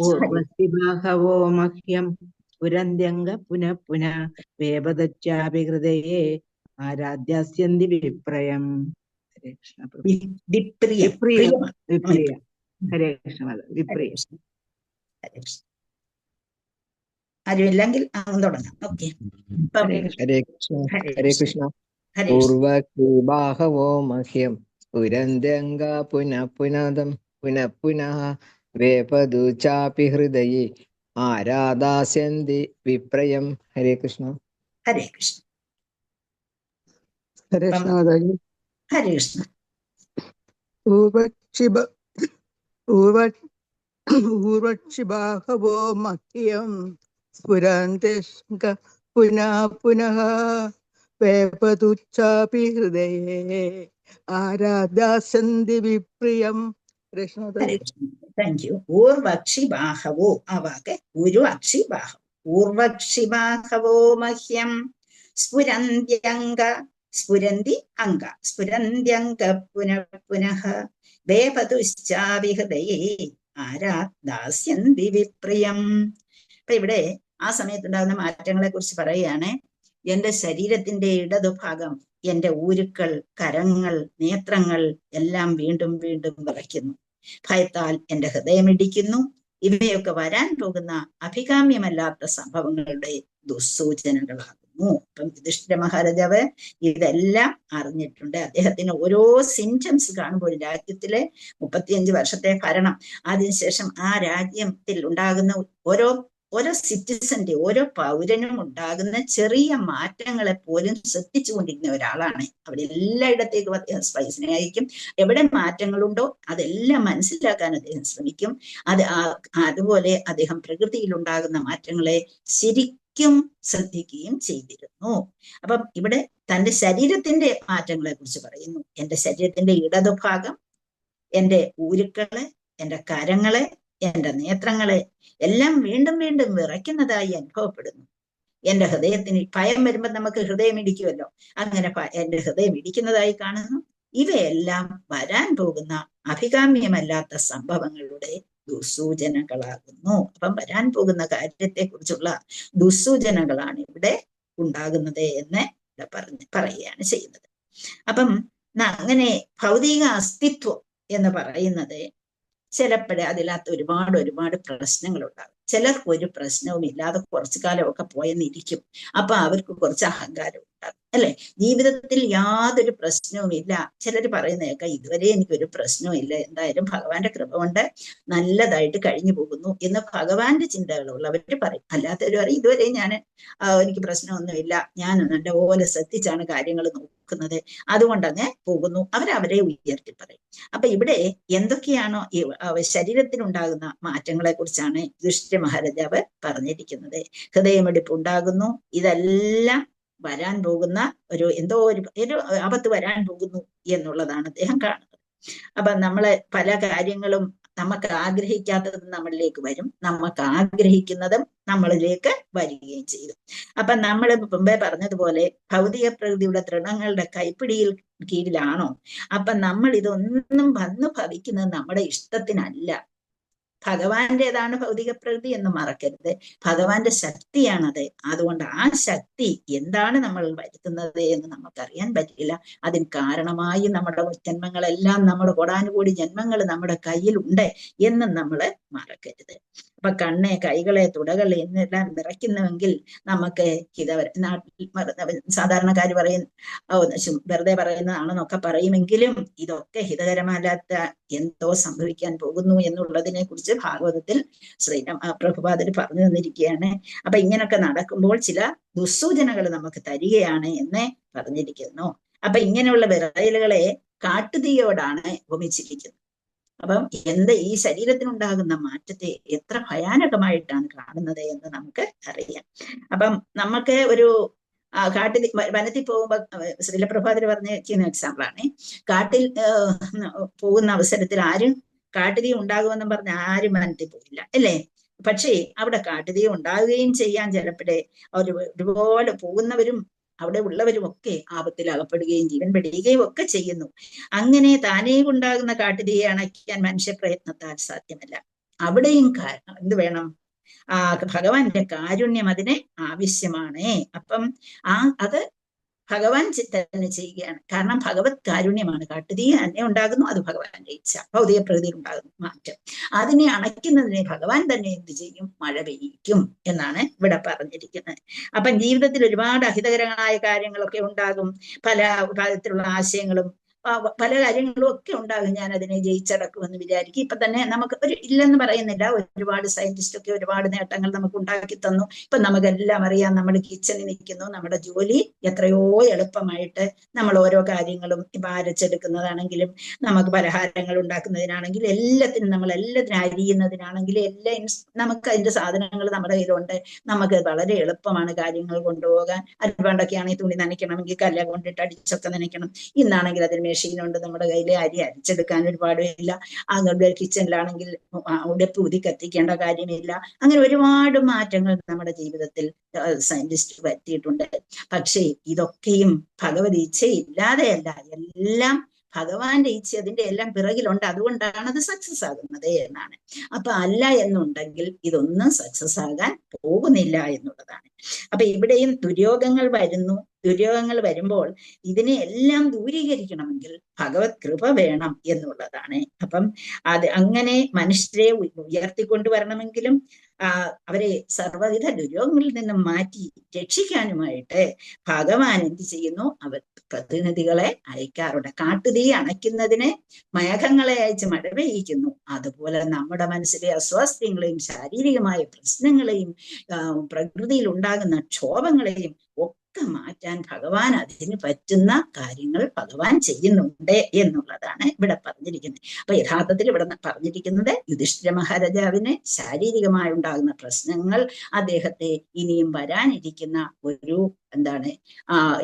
ഊർവശിബാഹവോ മഹ്യം പുരന്ത്യംഗ പുനഃ പുനഃ വേപതച്ചാപി ഹൃദയേ ആരാധ്യാസ്യന്തി വിപ്രയം. ഹരേ കൃഷ്ണ. വിപ്രിയ. ഹരേ കൃഷ്ണ മാതാജി. വിപ്രിയ. ആരുമില്ലെങ്കിൽ അങ്ങ് തുടങ്ങാം. ഓക്കെ. ഹരേ കൃഷ്ണ. ഹരേ കൃഷ്ണ. പൂർവകൃപാഹവോ മഹ്യം സ്ഫുരന്ത്യംഗ പുനഃ പുനഃ പുനഃ പുനഃ വേപതു ചാപി ഹൃദയേ ആരാധാസ്യന്തി വിപ്രയം. ഹരേ കൃഷ്ണ. ഹരേ കൃഷ്ണ. ഹരേ കൃഷ്ണ മാതാജി. ഹരേ കൃഷ്ണ. ഊർവക്ഷിബാഹവോ മഹ്യം സ്ഫുരന്ത്യംഗ പുനഃ പുനഃ വേപതുശ്ചാപി ഹൃദയേ ആരാധ്യാസ്യന്തി വിപ്രിയം. Thank you. ഊർവക്ഷിബാഹവോ, ആ വാക്ക് ഒരു അക്ഷിബാഹവോ. ഊർവക്ഷിബാഹവോ മഹ്യം സ്ഫുരന്ത്യംഗ സ്ഫുരന്തി അംഗ സ്ഫുരന്ത്യംഗ പുനഃ പുനഃ വേപതുശ്ചാപി ഹൃദയേ ആരാധ്യാസ്യന്തി വിപ്രിയം. അപ്പൊ ഇവിടെ ആ സമയത്തുണ്ടാകുന്ന മാറ്റങ്ങളെ കുറിച്ച് പറയുകയാണ്. എന്റെ ശരീരത്തിന്റെ ഇടതുഭാഗം, എന്റെ ഊരുക്കൾ, കരങ്ങൾ, നേത്രങ്ങൾ എല്ലാം വീണ്ടും വീണ്ടും വിറയ്ക്കുന്നു. ഭയത്താൽ എന്റെ ഹൃദയമിടിക്കുന്നു. ഇവയൊക്കെ വരാൻ പോകുന്ന അഭികാമ്യമല്ലാത്ത സംഭവങ്ങളുടെ ദുസ്സൂചനകളാകുന്നു. അപ്പം യുധിഷ്ഠിര മഹാരാജാവ് ഇതെല്ലാം അറിഞ്ഞിട്ടുണ്ട്. അദ്ദേഹത്തിന് ഓരോ സിംറ്റംസ് കാണുമ്പോൾ, രാജ്യത്തിലെ 35 വർഷത്തെ ഭരണം, അതിനുശേഷം ആ രാജ്യത്തിൽ ഉണ്ടാകുന്ന ഓരോ സിറ്റിസന്റെ, ഓരോ പൗരനും ഉണ്ടാകുന്ന ചെറിയ മാറ്റങ്ങളെ പോലും ശ്രദ്ധിച്ചുകൊണ്ടിരുന്ന ഒരാളാണ്. അവിടെ എല്ലായിടത്തേക്കും അദ്ദേഹം സ്പൈസിനെ അയക്കും. എവിടെ മാറ്റങ്ങളുണ്ടോ അതെല്ലാം മനസ്സിലാക്കാൻ അദ്ദേഹം ശ്രമിക്കും. അതുപോലെ അദ്ദേഹം പ്രകൃതിയിൽ ഉണ്ടാകുന്ന മാറ്റങ്ങളെ ശരിക്കും ശ്രദ്ധിക്കുകയും ചെയ്തിരുന്നു. അപ്പം ഇവിടെ തന്റെ ശരീരത്തിന്റെ മാറ്റങ്ങളെ കുറിച്ച് പറയുന്നു. എന്റെ ശരീരത്തിന്റെ ഇടതുഭാഗം, എന്റെ ഊരുക്കള്, എന്റെ കരങ്ങള്, എന്റെ നേത്രങ്ങളെ എല്ലാം വീണ്ടും വീണ്ടും വിറയ്ക്കുന്നതായി അനുഭവപ്പെടുന്നു. എന്റെ ഹൃദയത്തിന് ഭയം വരുമ്പോൾ നമുക്ക് ഹൃദയം ഇടിക്കുമല്ലോ, അങ്ങനെ എന്റെ ഹൃദയം ഇടിക്കുന്നതായി കാണുന്നു. ഇവയെല്ലാം വരാൻ പോകുന്ന അഭികാമ്യമല്ലാത്ത സംഭവങ്ങളുടെ ദുസ്സൂചനകളാകുന്നു. അപ്പം വരാൻ പോകുന്ന കാര്യത്തെക്കുറിച്ചുള്ള ദുസ്സൂചനകളാണ് ഇവിടെ ഉണ്ടാകുന്നത് എന്ന് പറയുകയാണ് ചെയ്യുന്നത്. അപ്പം അങ്ങനെ ഭൗതിക അസ്തിത്വം എന്ന് പറയുന്നത് ചിലപ്പോഴേ അതിനകത്ത് ഒരുപാട് പ്രശ്നങ്ങളുണ്ടാകും. ചിലർക്ക് ഒരു പ്രശ്നവും ഇല്ലാതെ കുറച്ചു കാലമൊക്കെ പോയെന്നിരിക്കും. അപ്പൊ അവർക്ക് കുറച്ച് അഹങ്കാരം ഉണ്ടാകും. ഉണ്ടാകും, അല്ലെ? ജീവിതത്തിൽ യാതൊരു പ്രശ്നവുമില്ല. ചിലർ പറയുന്നേക്കാം ഇതുവരെ എനിക്കൊരു പ്രശ്നവും ഇല്ല, എന്തായാലും ഭഗവാന്റെ കൃപ കൊണ്ട് നല്ലതായിട്ട് കഴിഞ്ഞു പോകുന്നു എന്ന് ഭഗവാന്റെ ചിന്തകളുള്ളവർ പറയും. അല്ലാത്തവർ പറയും ഇതുവരെ എനിക്ക് പ്രശ്നമൊന്നുമില്ല, ഞാൻ നല്ലപോലെ ശ്രദ്ധിച്ചാണ് കാര്യങ്ങൾ നോക്കുന്നത്, അതുകൊണ്ടങ്ങ് പോകുന്നു. അവരവരെ ഉയർത്തി പറയും. അപ്പൊ ഇവിടെ എന്തൊക്കെയാണോ ഈ ശരീരത്തിനുണ്ടാകുന്ന മാറ്റങ്ങളെ കുറിച്ചാണ് യുധിഷ്ഠിര മഹാരാജാവ് പറഞ്ഞിരിക്കുന്നത്. ഹൃദയമിടിപ്പ് ഉണ്ടാകുന്നു, ഇതെല്ലാം വരാൻ പോകുന്ന എന്തോ ഒരു ആപത്ത് വരാൻ പോകുന്നു എന്നുള്ളതാണ് അദ്ദേഹം കാണുന്നത്. അപ്പൊ നമ്മള് പല കാര്യങ്ങളും നമുക്ക് ആഗ്രഹിക്കാത്തത് നമ്മളിലേക്ക് വരും, നമുക്ക് ആഗ്രഹിക്കുന്നതും നമ്മളിലേക്ക് വരികയും ചെയ്യും. അപ്പൊ നമ്മൾ മുമ്പേ പറഞ്ഞതുപോലെ ഭൗതിക പ്രകൃതിയുടെ തൃണങ്ങളുടെ കൈപ്പിടിയിൽ കീഴിലാണോ? അപ്പൊ നമ്മൾ ഇതൊന്നും വന്നു ഭവിക്കുന്നത് നമ്മുടെ ഇഷ്ടത്തിനല്ല. ഭഗവാന്റേതാണ് ഭൗതിക പ്രകൃതി എന്ന് മറക്കരുത്. ഭഗവാന്റെ ശക്തിയാണത്. അതുകൊണ്ട് ആ ശക്തി എന്താണ് നമ്മൾ വരുത്തുന്നത് എന്ന് നമുക്കറിയാൻ പറ്റില്ല. അതിന് കാരണമായി നമ്മുടെ ജന്മങ്ങളെല്ലാം, നമ്മുടെ കോടാനുകോടി ജന്മങ്ങൾ നമ്മുടെ കയ്യിലുണ്ട് എന്ന് നമ്മൾ മറക്കരുത്. അപ്പൊ കണ്ണ്, കൈകളെ, തുടകളെ എന്നെല്ലാം നിറയ്ക്കുന്നുവെങ്കിൽ നമുക്ക് സാധാരണക്കാർ വെറുതെ പറയുന്നതാണെന്നൊക്കെ പറയുമെങ്കിലും ഇതൊക്കെ ഹിതകരമല്ലാത്ത എന്തോ സംഭവിക്കാൻ പോകുന്നു എന്നുള്ളതിനെ കുറിച്ച് ഭാഗവതത്തിൽ പ്രഭുപാദർ പറഞ്ഞു തന്നിരിക്കുകയാണ്. അപ്പൊ ഇങ്ങനൊക്കെ നടക്കുമ്പോൾ ചില ദുസ്സൂചനകൾ നമുക്ക് തരികയാണ് എന്ന് പറഞ്ഞിരിക്കുന്നു. അപ്പൊ ഇങ്ങനെയുള്ള വിറയലുകളെ കാട്ടുതീയോടാണ് ഉപമിച്ചിരിക്കുന്നത്. അപ്പം ഈ ശരീരത്തിനുണ്ടാകുന്ന മാറ്റത്തെ എത്ര ഭയാനകമായിട്ടാണ് കാണുന്നത് എന്ന് നമുക്ക് അറിയാം. അപ്പം നമുക്ക് ഒരു വനത്തിൽ പോകുമ്പോ ശ്രീലപ്രഭാതർ പറഞ്ഞിരിക്കുന്ന എക്സാമ്പിളാണ്. കാട്ടിൽ പോകുന്ന അവസരത്തിൽ ആരും കാട്ടുതീ ഉണ്ടാകുമെന്നും പറഞ്ഞ് ആരും വനത്തിൽ പോയില്ല, അല്ലേ? പക്ഷേ അവിടെ കാട്ടുതീ ഉണ്ടാവുകയും ചെയ്യാൻ ചിലപ്പോഴേ ഒരുപോലെ പോകുന്നവരും അവിടെ ഉള്ളവരും ഒക്കെ ആപത്തിൽ അകപ്പെടുകയും ജീവൻ പെടുകയും ഒക്കെ ചെയ്യുന്നു. അങ്ങനെ താനേ ഉണ്ടാകുന്ന കാട്ടുതീയെ അണയ്ക്കാൻ മനുഷ്യ പ്രയത്നത്താൽ സാധ്യമല്ല. അവിടെയും എന്ത് വേണം? ഭഗവാന്റെ കാരുണ്യം അതിന് ആവശ്യമാണ്. അപ്പം അത് ഭഗവാൻ തന്നെ ചെയ്യുകയാണ്. കാരണം ഭഗവത് കാരുണ്യമാണ്. കാട്ടുതീ തന്നെ ഉണ്ടാകുന്നു, അത് ഭഗവാന്റെ ഇച്ഛ. ഭൗതിക പ്രകൃതിയിൽ ഉണ്ടാകുന്നു മാറ്റം. അതിനെ അണയ്ക്കുന്നതിനെ ഭഗവാൻ തന്നെ എന്ത് ചെയ്യും? മഴ പെയ്യിക്കും എന്നാണ് ഇവിടെ പറഞ്ഞിരിക്കുന്നത്. അപ്പം ജീവിതത്തിൽ ഒരുപാട് അഹിതകരമായ കാര്യങ്ങളൊക്കെ ഉണ്ടാകും. പല തരത്തിലുള്ള ആശയങ്ങളും പല കാര്യങ്ങളും ഒക്കെ ഉണ്ടാകും. ഞാൻ അതിനെ ജയിച്ചടക്കുമെന്ന് വിചാരിക്കും. ഇപ്പൊ തന്നെ നമുക്ക് ഇല്ലെന്ന് പറയുന്നില്ല, ഒരുപാട് സയന്റിസ്റ്റ് ഒക്കെ ഒരുപാട് നേട്ടങ്ങൾ നമുക്ക് ഉണ്ടാക്കി തന്നു. ഇപ്പൊ നമുക്കെല്ലാം അറിയാം, നമ്മൾ കിച്ചണിൽ നിൽക്കുന്നു, നമ്മുടെ ജോലി എത്രയോ എളുപ്പമായിട്ട് നമ്മൾ ഓരോ കാര്യങ്ങളും ഇപ്പൊ അരച്ചെടുക്കുന്നതാണെങ്കിലും നമുക്ക് പലഹാരങ്ങൾ ഉണ്ടാക്കുന്നതിനാണെങ്കിലും എല്ലാത്തിനും അരിയുന്നതിനാണെങ്കിലും എല്ലാം നമുക്ക് അതിന്റെ സാധനങ്ങൾ നമ്മുടെ കയ്യിലുണ്ട്. നമുക്ക് വളരെ എളുപ്പമാണ് കാര്യങ്ങൾ കൊണ്ടുപോകാൻ. അരിപ്പണ്ടൊക്കെ ആണെങ്കിൽ തുണി നനയ്ക്കണമെങ്കിൽ കല്ല കൊണ്ടിട്ട് അടിച്ചൊക്കെ നനയ്ക്കണം. ഇന്നാണെങ്കിൽ അതിന് മെഷീനുണ്ട് നമ്മുടെ കയ്യിൽ, അരി അരിച്ചെടുക്കാൻ ഒരുപാടില്ല. അങ്ങനെ കിച്ചണിലാണെങ്കിൽ ഉടപ്പ് ഊതി കത്തിക്കേണ്ട കാര്യമില്ല. അങ്ങനെ ഒരുപാട് മാറ്റങ്ങൾ നമ്മുടെ ജീവിതത്തിൽ സയന്റിസ്റ്റ് വരുത്തിയിട്ടുണ്ട്. പക്ഷേ ഇതൊക്കെയും ഭഗവത് ഇച്ഛയില്ലാതെയല്ല, എല്ലാം ഭഗവാന്റെ ഇച്ഛ അതിന്റെ എല്ലാം പിറകിലുണ്ട്. അതുകൊണ്ടാണ് അത് സക്സസ് ആകുന്നത് എന്നാണ്. അപ്പൊ അല്ല എന്നുണ്ടെങ്കിൽ ഇതൊന്നും സക്സസ് ആകാൻ പോകുന്നില്ല എന്നുള്ളതാണ്. അപ്പൊ ഇവിടെയും ദുര്യോഗങ്ങൾ വരുന്നു. ദുര്യോഗങ്ങൾ വരുമ്പോൾ ഇതിനെ എല്ലാം ദൂരീകരിക്കണമെങ്കിൽ ഭഗവത് കൃപ വേണം എന്നുള്ളതാണ്. അപ്പം അങ്ങനെ മനുഷ്യരെ ഉയർത്തിക്കൊണ്ടുവരണമെങ്കിലും അവരെ സർവ്വവിധ ദുര്യോഗങ്ങളിൽ നിന്നും മാറ്റി രക്ഷിക്കാനുമായിട്ട് ഭഗവാൻ എന്ത് ചെയ്യുന്നു? അവർ പ്രതിനിധികളെ അയക്കാറുണ്ട്. കാട്ടുതീ അണയ്ക്കുന്നതിന് മേഘങ്ങളെ അയച്ച് മഴ പെയ്യിക്കുന്നു. അതുപോലെ നമ്മുടെ മനസ്സിലെ അസ്വാസ്ഥ്യങ്ങളെയും ശാരീരികമായ പ്രശ്നങ്ങളെയും പ്രകൃതിയിൽ ഉണ്ടാകുന്ന ക്ഷോഭങ്ങളെയും ഒക്കെ മാറ്റാൻ ഭഗവാൻ അതിന് പറ്റുന്ന കാര്യങ്ങൾ ഭഗവാൻ ചെയ്യുന്നുണ്ട് എന്നുള്ളതാണ് ഇവിടെ പറഞ്ഞിരിക്കുന്നത്. അപ്പൊ യഥാർത്ഥത്തിൽ ഇവിടെ പറഞ്ഞിരിക്കുന്നത് യുധിഷ്ഠിര മഹാരാജാവിന് ശാരീരികമായി ഉണ്ടാകുന്ന പ്രശ്നങ്ങൾ അദ്ദേഹത്തെ ഇനിയും വരാനിരിക്കുന്ന ഒരു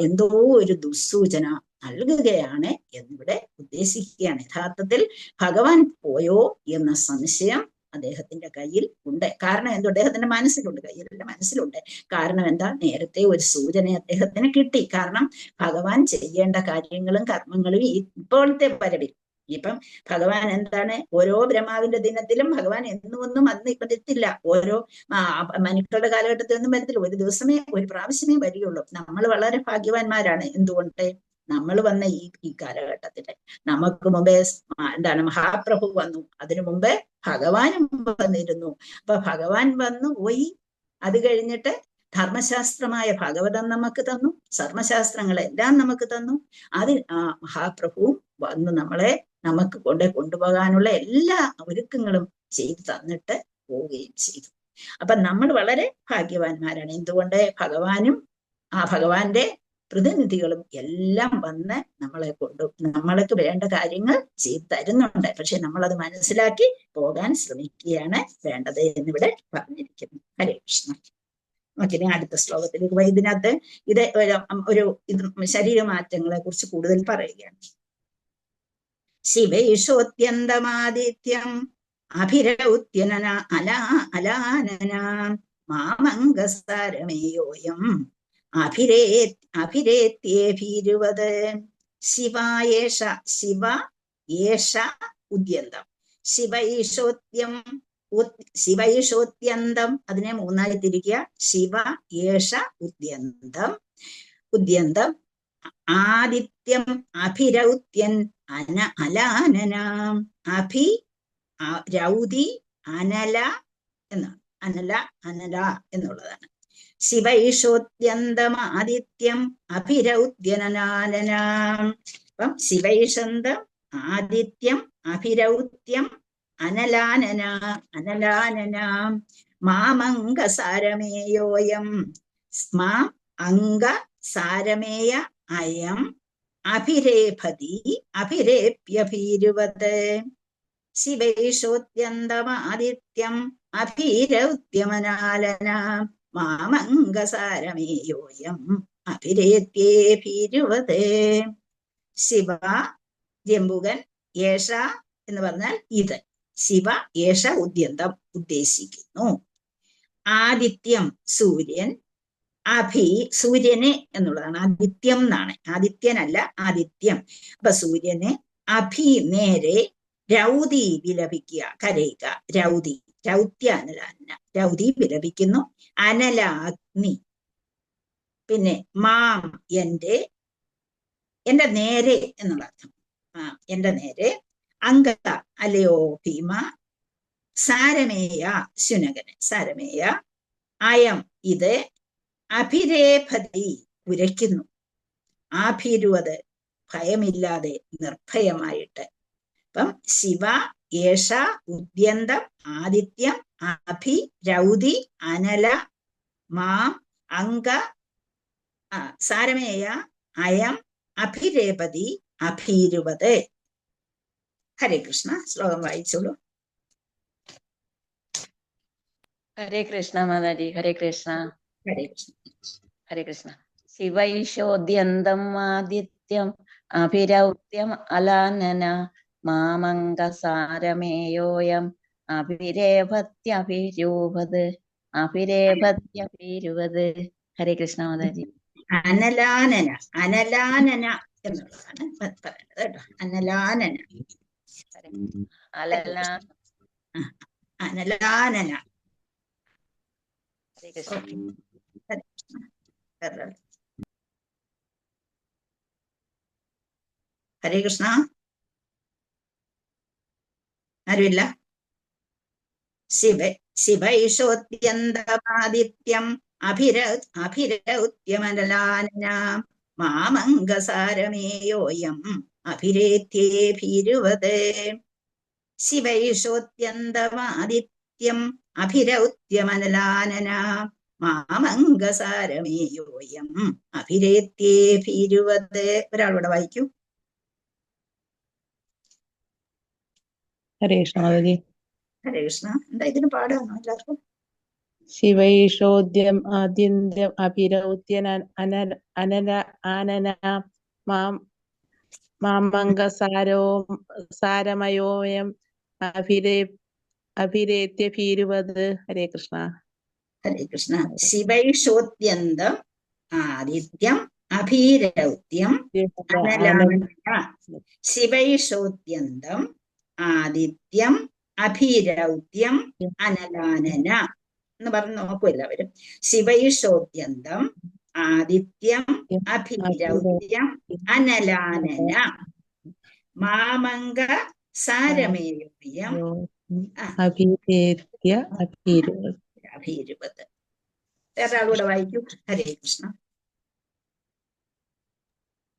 എന്തോ ഒരു ദുസ്സൂചന നൽകുകയാണ് എന്നിവിടെ ഉദ്ദേശിക്കുകയാണ്. യഥാർത്ഥത്തിൽ ഭഗവാൻ പോയോ എന്ന സംശയം അദ്ദേഹത്തിന്റെ കയ്യിൽ ഉണ്ട്. കാരണം എന്തോ? അദ്ദേഹത്തിന്റെ മനസ്സിലുണ്ട്, കയ്യിലല്ല മനസ്സിലുണ്ട്. കാരണം എന്താ? നേരത്തെ ഒരു സൂചന അദ്ദേഹത്തിന് കിട്ടി. കാരണം ഭഗവാൻ ചെയ്യേണ്ട കാര്യങ്ങളും കർമ്മങ്ങളും ഇപ്പോഴത്തെ വരവിൽ ഇപ്പം ഭഗവാൻ ഓരോ ബ്രഹ്മാവിന്റെ ദിനത്തിലും ഭഗവാൻ എന്നും വന്നിട്ടില്ല. ഓരോ മനുഷ്യരുടെ കാലഘട്ടത്തിലൊന്നും വരത്തില്ല. ഒരു ദിവസമേ, ഒരു പ്രാവശ്യമേ വരികയുള്ളൂ. നമ്മൾ വളരെ ഭാഗ്യവാന്മാരാണ്. എന്തുകൊണ്ട്? നമ്മൾ വന്ന ഈ കാലഘട്ടത്തില് നമുക്ക് മുമ്പേ മഹാപ്രഭു വന്നു. അതിനു മുമ്പേ ഭഗവാനും വന്നിരുന്നു. അപ്പൊ ഭഗവാൻ വന്നു പോയി. അത് കഴിഞ്ഞിട്ട് ധർമ്മശാസ്ത്രമായ ഭാഗവതം നമുക്ക് തന്നു, സർമ്മശാസ്ത്രങ്ങളെല്ലാം നമുക്ക് തന്നു. അതിൽ ആ മഹാപ്രഭുവും വന്ന് നമുക്ക് കൊണ്ടുപോകാനുള്ള എല്ലാ ഒരുക്കങ്ങളും ചെയ്തു തന്നിട്ട് പോവുകയും ചെയ്തു. അപ്പൊ നമ്മൾ വളരെ ഭാഗ്യവാന്മാരാണ്. എന്തുകൊണ്ട്? ഭഗവാനും ആ ഭഗവാന്റെ പ്രതിനിധികളും എല്ലാം വന്ന് നമ്മൾക്ക് വേണ്ട കാര്യങ്ങൾ ചെയ്തു തരുന്നുണ്ട്. പക്ഷെ നമ്മളത് മനസ്സിലാക്കി പോകാൻ ശ്രമിക്കുകയാണ് വേണ്ടത് എന്നിവിടെ പറഞ്ഞിരിക്കുന്നു. ഹരേ കൃഷ്ണ. നമുക്കിനി അടുത്ത ശ്ലോകത്തിലേക്ക് പോയി. ഇതിനകത്ത് ഒരു ശരീരമാറ്റങ്ങളെ കുറിച്ച് കൂടുതൽ പറയുകയാണ്. ശിവൈഷോത്യന്തമാദിത്യം അഭിരൗത്യനന അലാനനാം മാമംഗസാരമേയോയം അഭിരേത്യേഭിരുവത് ശിവ ഏഷ ഉദ്യന്തം. ശിവൈഷോത്യന്തം അതിനെ മൂന്നായി തിരിക്കുക. ശിവ ഏഷ ഉദ്യന്തം ആദിത്യം അഭിരൗത്യൻ അലാനനാം. രൗതി അനല എന്നാണ്. അനല എന്നുള്ളതാണ്. ശിവൈഷോത്യന്തം ആദിത്യം അഭിരൗത്യനലാനനാം. അപ്പം ശിവൈഷന്തം ആദിത്യം അഭിരൗത്യം അനലാനനാം മാമംഗസാരമേയോയം. മാം അംഗസാരമേയ അയം അഭിരേപ്യഭീരുവത്. ശിവൈഷോത്യന്തമാദിത്യം അഭിരൗത്യമനാലനാം മാമംഗസാരമേയോയം അഭിരേത്യേഭിരുവത്. ശിവ ജംബുകൻ, ഏഷ എന്ന് പറഞ്ഞാൽ ഇത്. ശിവ ഏഷ ഉദ്യന്തം ഉദ്ദേശിക്കുന്നു. ആദിത്യം സൂര്യൻ, സൂര്യനെ എന്നുള്ളതാണ്. ആദിത്യം എന്നാണ്, ആദിത്യനല്ല ആദിത്യം. അപ്പൊ സൂര്യനെ നേരെ രൗതി വിലപിക്കുക, കരയുക. രൗത്യ അനലാന, രൗതി വിലപിക്കുന്നു. അനല അഗ്നി. പിന്നെ മാം എന്റെ നേരെ എന്നുള്ള അർത്ഥം. എന്റെ നേരെ. അംഗ അല്ലയോ ഭീമ. സാരമേയ ശുനകന്. സാരമേയ. അയം ഇത്. അഭിരേഭതി ഉരയ്ക്കുന്നു. ആഭിരുവത് ഭയമില്ലാതെ നിർഭയമായിട്ട്. അപ്പം ശിവ ഏഷ ഉദ്യന്തം ആദിത്യം അഭിരൗതി അനല മാം അംഗ സാരമേയ അയം അഭിരേപതി അഭീരുവത്. ഹരേ കൃഷ്ണ. ശ്ലോകം വായിച്ചോളൂ. ഹരേ കൃഷ്ണ മാതാജി. ഹരേ കൃഷ്ണ. ഹരേ കൃഷ്ണ. ഹരേ കൃഷ്ണ. ശിവൈഷോദ്യന്തം ആദിത്യം അഭിരൗത്യം അലാനന മാമംഗസാരമേയോയം അഭിരേഭത്യഭിരൂപത്. ഹരേ കൃഷ്ണ മാതാജി. അനലാനന എന്നുള്ളതാണ് പറയുന്നത് കേട്ടോ. അനലാനന. അനലാനന. ഹരേ കൃഷ്ണ. ഹരേ കൃഷ്ണ. ആരുമില്ല. ശിവൈഷോത്യന്തമാദിത്യം അഭിരൗത്യമനലാനനാം മാമംഗസാരമേയോയം അഭിരേത്യേഭിരുവത്. ശിവൈഷോത്യന്തമാദിത്യം അഭിരൗത്യമനലാനനാം മാമംഗസാരമേയോയം അഭിരേത്യേഭിരുവത്. ഒരാളോടെ വായിക്കൂ. ഹരേ കൃഷ്ണ മാതാജി. ഹരേ കൃഷ്ണ. എന്താ ഇതിന് പാടാണോ എല്ലാവർക്കും? ശിവൈഷോദ്യം ആദ്യന്ത്യം അഭിരൗത്യന ആനന മാമംഗസാരമയോയം അഭിരേത്യഭിരുവത്. ഹരേ കൃഷ്ണ. ഹരേ കൃഷ്ണ. ശിവൈഷോത്യന്തം ആദിത്യം അഭിരൗത്യം അനലാനന. ശിവൈഷോത്യന്തം ആദിത്യം അഭിരൗത്യം അനലാനന എന്ന് പറഞ്ഞ് നോക്കൂ എല്ലാവരും. ശിവൈഷോത്യന്തം ആദിത്യം അഭിരൗത്യം അനലാനന മാമംഗ സാരമേയോയം അഭിരൂപത്. വേറൊരാളൂടെ വായിക്കൂ. ഹരേ കൃഷ്ണ.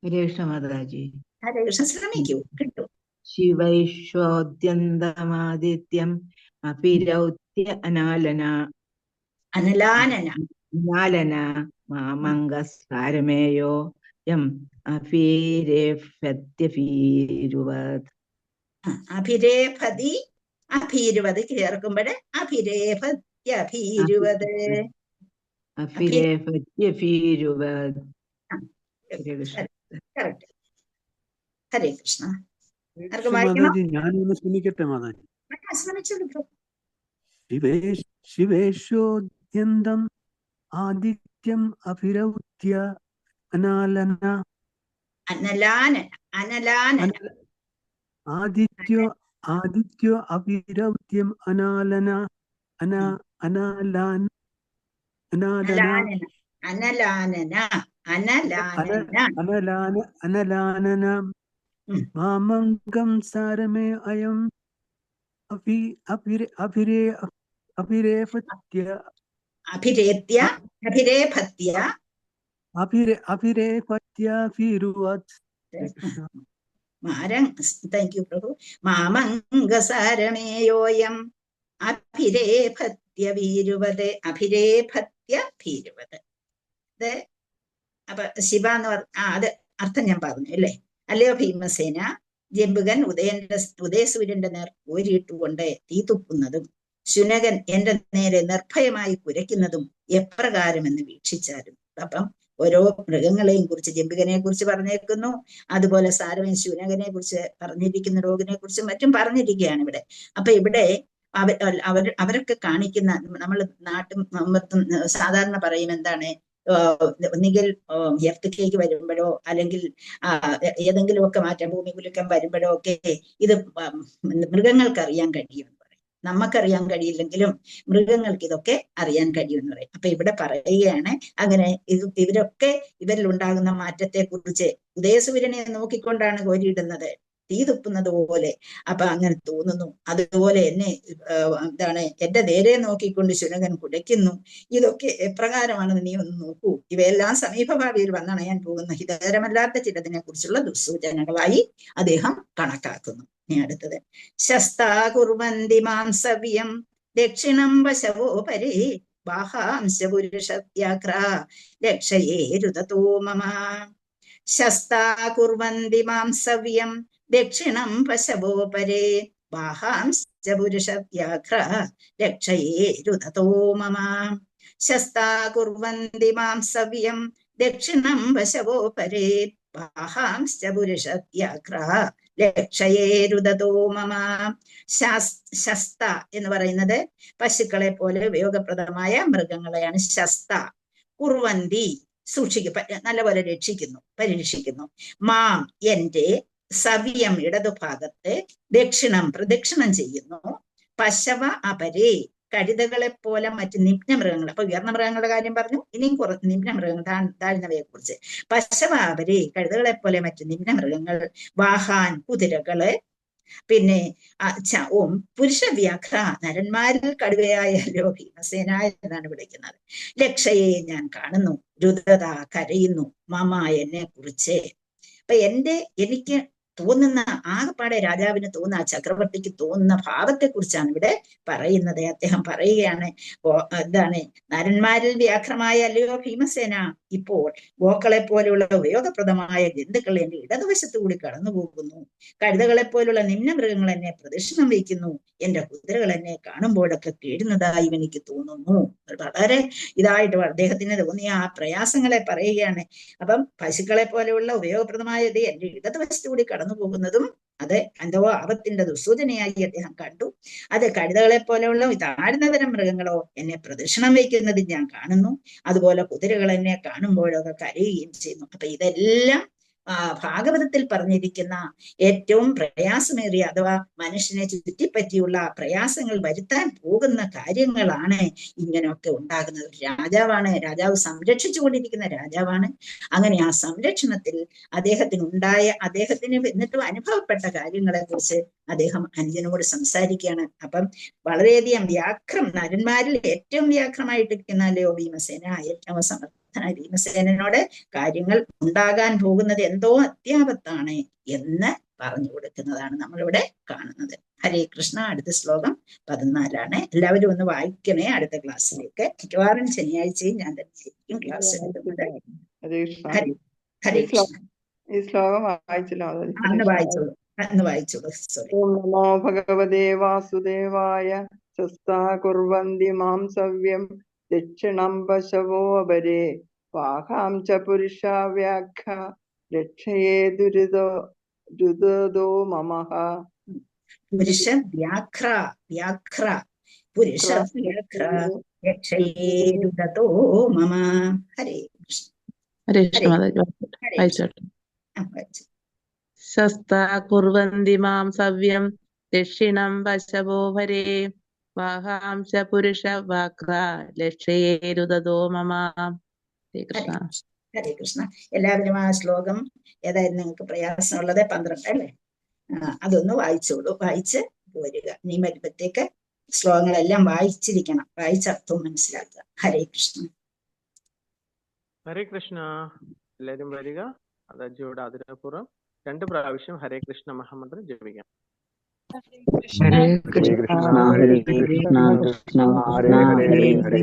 ഹരേ കൃഷ്ണ മാതാജി. ഹരേ കൃഷ്ണ. ശ്രമിക്കൂ, കിട്ടും. ശിവൈശ്വോദ്യന്തമാദിത്യം അപിരൗത്യ അനാലന മാമംഗസാരമേയോ യം അഭിരേഫത്യഭീരുവത്. അഭിരേഫതി, അഭീരുവത് ചേർക്കുമ്പോഴേ അഭിരേഫത്യഭീരുവത്. അഭിരേഫത്യഭീരുവത്. കറക്റ്റ്. ഹരേ കൃഷ്ണ. ആർക്കും വായിക്കണം? മാതാജി ഞാനൊന്ന് ശ്രമിക്കട്ടെ മാതാജി. ശ്രമിച്ചോളൂ. ശിവേശോദ്യന്തം ആദിത്യം അഭിരൗത്യ അനാലന ആദിത്യോ അഭിരൗത്യം അനാലന അനലാനന മാമംഗം സാരമേ അയം അഭിരേഫത്യഭീരുവത്. താങ്ക് യു പ്രഭു. മാമംഗസാരമേയോയം അഭിരേഫത്യഭീരുവത്. അഭിരേഫത്യഭീരുവത്. അപ്പൊ ശിവ എന്ന് അത് അർത്ഥം ഞാൻ പറഞ്ഞു അല്ലേ? അല്ലയോ ഭീമസേന, ജംബുകൻ ഉദയസൂര്യന്റെ നേർ കോരിയിട്ടുകൊണ്ട് തീ തുപ്പുന്നതും ശുനകൻ എന്റെ നേരെ നിർഭയമായി കുരയ്ക്കുന്നതും എപ്രകാരമെന്ന് വീക്ഷിച്ചാലും. അപ്പം ഓരോ മൃഗങ്ങളെയും കുറിച്ച്, ജംബുകനെ കുറിച്ച് പറഞ്ഞേക്കുന്നു, അതുപോലെ സാരവൻ ശുനകനെ കുറിച്ച് പറഞ്ഞിരിക്കുന്ന, രോഗിനെ കുറിച്ചും മറ്റും പറഞ്ഞിരിക്കുകയാണ് ഇവിടെ. അപ്പൊ ഇവിടെ അവരൊക്കെ കാണിക്കുന്ന, നമ്മൾ നാട്ടും സാധാരണ പറയും എന്താണ്, ഒന്നുകിൽ എർത്ത് വരുമ്പോഴോ അല്ലെങ്കിൽ ഏതെങ്കിലുമൊക്കെ മാറ്റം, ഭൂമി കുലുക്കം വരുമ്പോഴോ ഒക്കെ ഇത് മൃഗങ്ങൾക്ക് അറിയാൻ കഴിയുമെന്ന് പറയും. നമുക്കറിയാൻ കഴിയില്ലെങ്കിലും മൃഗങ്ങൾക്ക് ഇതൊക്കെ അറിയാൻ കഴിയുമെന്ന് പറയും. അപ്പൊ ഇവിടെ പറയുകയാണ് അങ്ങനെ ഇവരൊക്കെ ഇവരിൽ ഉണ്ടാകുന്ന മാറ്റത്തെ കുറിച്ച് ഉദയസൂര്യനെ നോക്കിക്കൊണ്ടാണ് കോരിയിടുന്നത്, തീ തുപ്പുന്നത് പോലെ. അപ്പൊ അങ്ങനെ തോന്നുന്നു. അതുപോലെ എന്നെ എന്റെ നേരെ നോക്കിക്കൊണ്ട് ശുനകൻ കുലയ്ക്കുന്നു. ഇതൊക്കെ എപ്രകാരമാണെന്ന് നീ ഒന്ന് നോക്കൂ. ഇവയെല്ലാം സമീപഭാവിയിൽ വന്നണയാൻ പോകുന്ന ഹിതകരമല്ലാത്ത ചിലതിനെ കുറിച്ചുള്ള ദുസ്സൂചനകളായി അദ്ദേഹം കണക്കാക്കുന്നു. ഇനി അടുത്തത്, ശസ്താകുർവന്തി മാംസവ്യം ദക്ഷിണം വശവോ പരേ ബാഹാംശപുരുഷത്യാഗ്ര രക്ഷയേരുതോ മമ. ശസ്താകുർവന്തി മാംസവ്യം ദക്ഷിണം പശവോ പരേ ബാഹാംശപുരുഷത്യാഗ്ര രക്ഷയേരുതോ മമ. ശസ്താകുർവന്തി മാംസവ്യം ദക്ഷിണം പശവോ പരേ ബാഹാംശപുരുഷത്യാഗ്ര രക്ഷയേരുതോ മമ. ശസ്ത എന്ന് പറയുന്നത് പശുക്കളെ പോലെ ഉപയോഗപ്രദമായ മൃഗങ്ങളെയാണ് ശസ്ത. കുർവന്തി സൂക്ഷിക്കും, നല്ലപോലെ രക്ഷിക്കുന്നു, പരിരക്ഷിക്കുന്നു. മാം എന്റെ, സവ്യം ഇടതുഭാഗത്ത്, ദക്ഷിണം പ്രദക്ഷിണം ചെയ്യുന്നു, പശവ അപരേ കഴുതകളെ പോലെ മറ്റ് നിമ്നമൃഗങ്ങൾ. അപ്പൊ ഉയർന്ന മൃഗങ്ങളുടെ കാര്യം പറഞ്ഞു, ഇനിയും നിമ്നമൃഗങ്ങൾ, താഴ്ന്നവയെ കുറിച്ച്. പശവ അപരേ കഴുതകളെ പോലെ മറ്റ് നിമ്നമൃഗങ്ങൾ, വാഹാൻ കുതിരകള്, പിന്നെ പുരുഷവ്യാഘ്ര നരന്മാരിൽ കടുവയായല്ലോ ഭീമസേന എന്നാണ് വിളിക്കുന്നത്. ലക്ഷയെ ഞാൻ കാണുന്നു, രുദത കരയുന്നു, മമ എന്നെ കുറിച്ച്. അപ്പൊ എനിക്ക് തോന്നുന്ന, ആകപ്പാടെ രാജാവിന് തോന്നുന്ന, ആ ചക്രവർത്തിക്ക് തോന്നുന്ന ഭാവത്തെ കുറിച്ചാണ് ഇവിടെ പറയുന്നത്. അദ്ദേഹം പറയുകയാണ്, എന്താണ്, നരന്മാരിൽ വ്യാഘ്രമായ അല്ലയോ ഭീമസേന, ഇപ്പോൾ ഗോക്കളെ പോലെയുള്ള ഉപയോഗപ്രദമായ ജന്തുക്കൾ എന്റെ ഇടതുവശത്തു കൂടി കടന്നു പോകുന്നു. കഴുതകളെ പോലുള്ള നിമ്നമൃഗങ്ങൾ എന്നെ പ്രദക്ഷിണം വയ്ക്കുന്നു. എന്റെ കുതിരകൾ എന്നെ കാണുമ്പോഴൊക്കെ കീഴുന്നതായി എനിക്ക് തോന്നുന്നു. വളരെ ഇതായിട്ട് അദ്ദേഹത്തിന് തോന്നിയ ആ പ്രയാസങ്ങളെ പറയുകയാണ്. അപ്പം പശുക്കളെ പോലെയുള്ള ഉപയോഗപ്രദമായത് എന്റെ ഇടതുവശത്തു കൂടി കടന്നു പോകുന്നതും അത് എന്തോ ആപത്തിന്റെ ദുസ്സൂചനയായി അദ്ദേഹം കണ്ടു. അത് കഴുതകളെ പോലെയുള്ള താഴ്ന്ന തരം മൃഗങ്ങളോ എന്നെ പ്രദക്ഷിണം വയ്ക്കുന്നത് ഞാൻ കാണുന്നു. അതുപോലെ കുതിരകൾ എന്നെ കാണുമ്പോഴൊക്കെ കരയുകയും ചെയ്യുന്നു. അപ്പൊ ഇതെല്ലാം ഭാഗവതത്തിൽ പറഞ്ഞിരിക്കുന്ന ഏറ്റവും പ്രയാസമേറിയ അഥവാ മനുഷ്യനെ ചുറ്റിപ്പറ്റിയുള്ള പ്രയാസങ്ങൾ വരുത്താൻ പോകുന്ന കാര്യങ്ങളാണ് ഇങ്ങനെയൊക്കെ ഉണ്ടാകുന്നത്. രാജാവ് സംരക്ഷിച്ചുകൊണ്ടിരിക്കുന്ന രാജാവാണ്. അങ്ങനെ ആ സംരക്ഷണത്തിൽ അദ്ദേഹത്തിന് എന്നിട്ടും അനുഭവപ്പെട്ട കാര്യങ്ങളെ കുറിച്ച് അദ്ദേഹം അനുജനോട് സംസാരിക്കുകയാണ്. അപ്പം വളരെയധികം നരന്മാരിൽ ഏറ്റവും വ്യാഘ്രമായിട്ടിരിക്കുന്നല്ലോ ഭീമസേന, ഏറ്റവും സമർത്ഥനായ ഭീമസേനോട് കാര്യങ്ങൾ ഉണ്ടാകാൻ പോകുന്നത് എന്തോ അത്യാപത്താണ് എന്ന് പറഞ്ഞു കൊടുക്കുന്നതാണ് നമ്മളിവിടെ കാണുന്നത്. ഹരേ കൃഷ്ണ. അടുത്ത ശ്ലോകം 14 എല്ലാവരും ഒന്ന് വായിക്കണേ അടുത്ത ക്ലാസ്സിലേക്ക്. മിക്കവാറും ശനിയാഴ്ചയും ഞാൻ തന്നെ ക്ലാസ് എടുക്കുന്നത്. ഹരേ കൃഷ്ണ. ഈ ശ്ലോകം വായിച്ചല്ലോ. അന്ന് വായിച്ചോളൂ. സോറി. ഓം നമോ ഭഗവതേ വാസുദേവായ. ശസ്താ കുർവന്തി മാം സവ്യം ദക്ഷിണം പശവോ അപരേ വാഹാം ച പുരുഷാ വ്യാഘ്ര രക്ഷയേ ദുരിതോ മമഃ. പുരുഷ വ്യാഘ്ര പുരുഷ വ്യാഘ്ര രക്ഷയേ ദുരിതോ മമ. ഹരേ കൃഷ്ണ. ഹരേ കൃഷ്ണ. വായിച്ചോട്ടെ. ശസ്താ കുർവന്തി മാം സവ്യം ദക്ഷിണം പശവോ ഹരേ വാഹാം ച പുരുഷ വ്യാഘ്ര ലക്ഷയേ ദുരിതോ മമ. ഹരേ കൃഷ്ണ. ഹരേ കൃഷ്ണ. എല്ലാവരും ആ ശ്ലോകം ഏതായിരുന്നു നിങ്ങൾക്ക് പ്രയാസമുള്ളത്? 12 അല്ലേ? അതൊന്ന് വായിച്ചോളൂ. വായിച്ച് പോരുക. നീ വരുമ്പത്തേക്ക് ശ്ലോകങ്ങളെല്ലാം വായിച്ചിരിക്കണം. വായിച്ചർത്ഥവും മനസ്സിലാക്കുക. ഹരേ കൃഷ്ണ. ഹരേ കൃഷ്ണ. എല്ലാവരും വരിക. അതജിയോട് ആദരപൂർവ്വം 2 പ്രാവശ്യം ഹരേ കൃഷ്ണ മഹാമന്ത്രം ജപിക്കാം. ഹരേ കൃഷ്ണ ഹരേ കൃഷ്ണ കൃഷ്ണ കൃഷ്ണ ഹരേ ഹരേ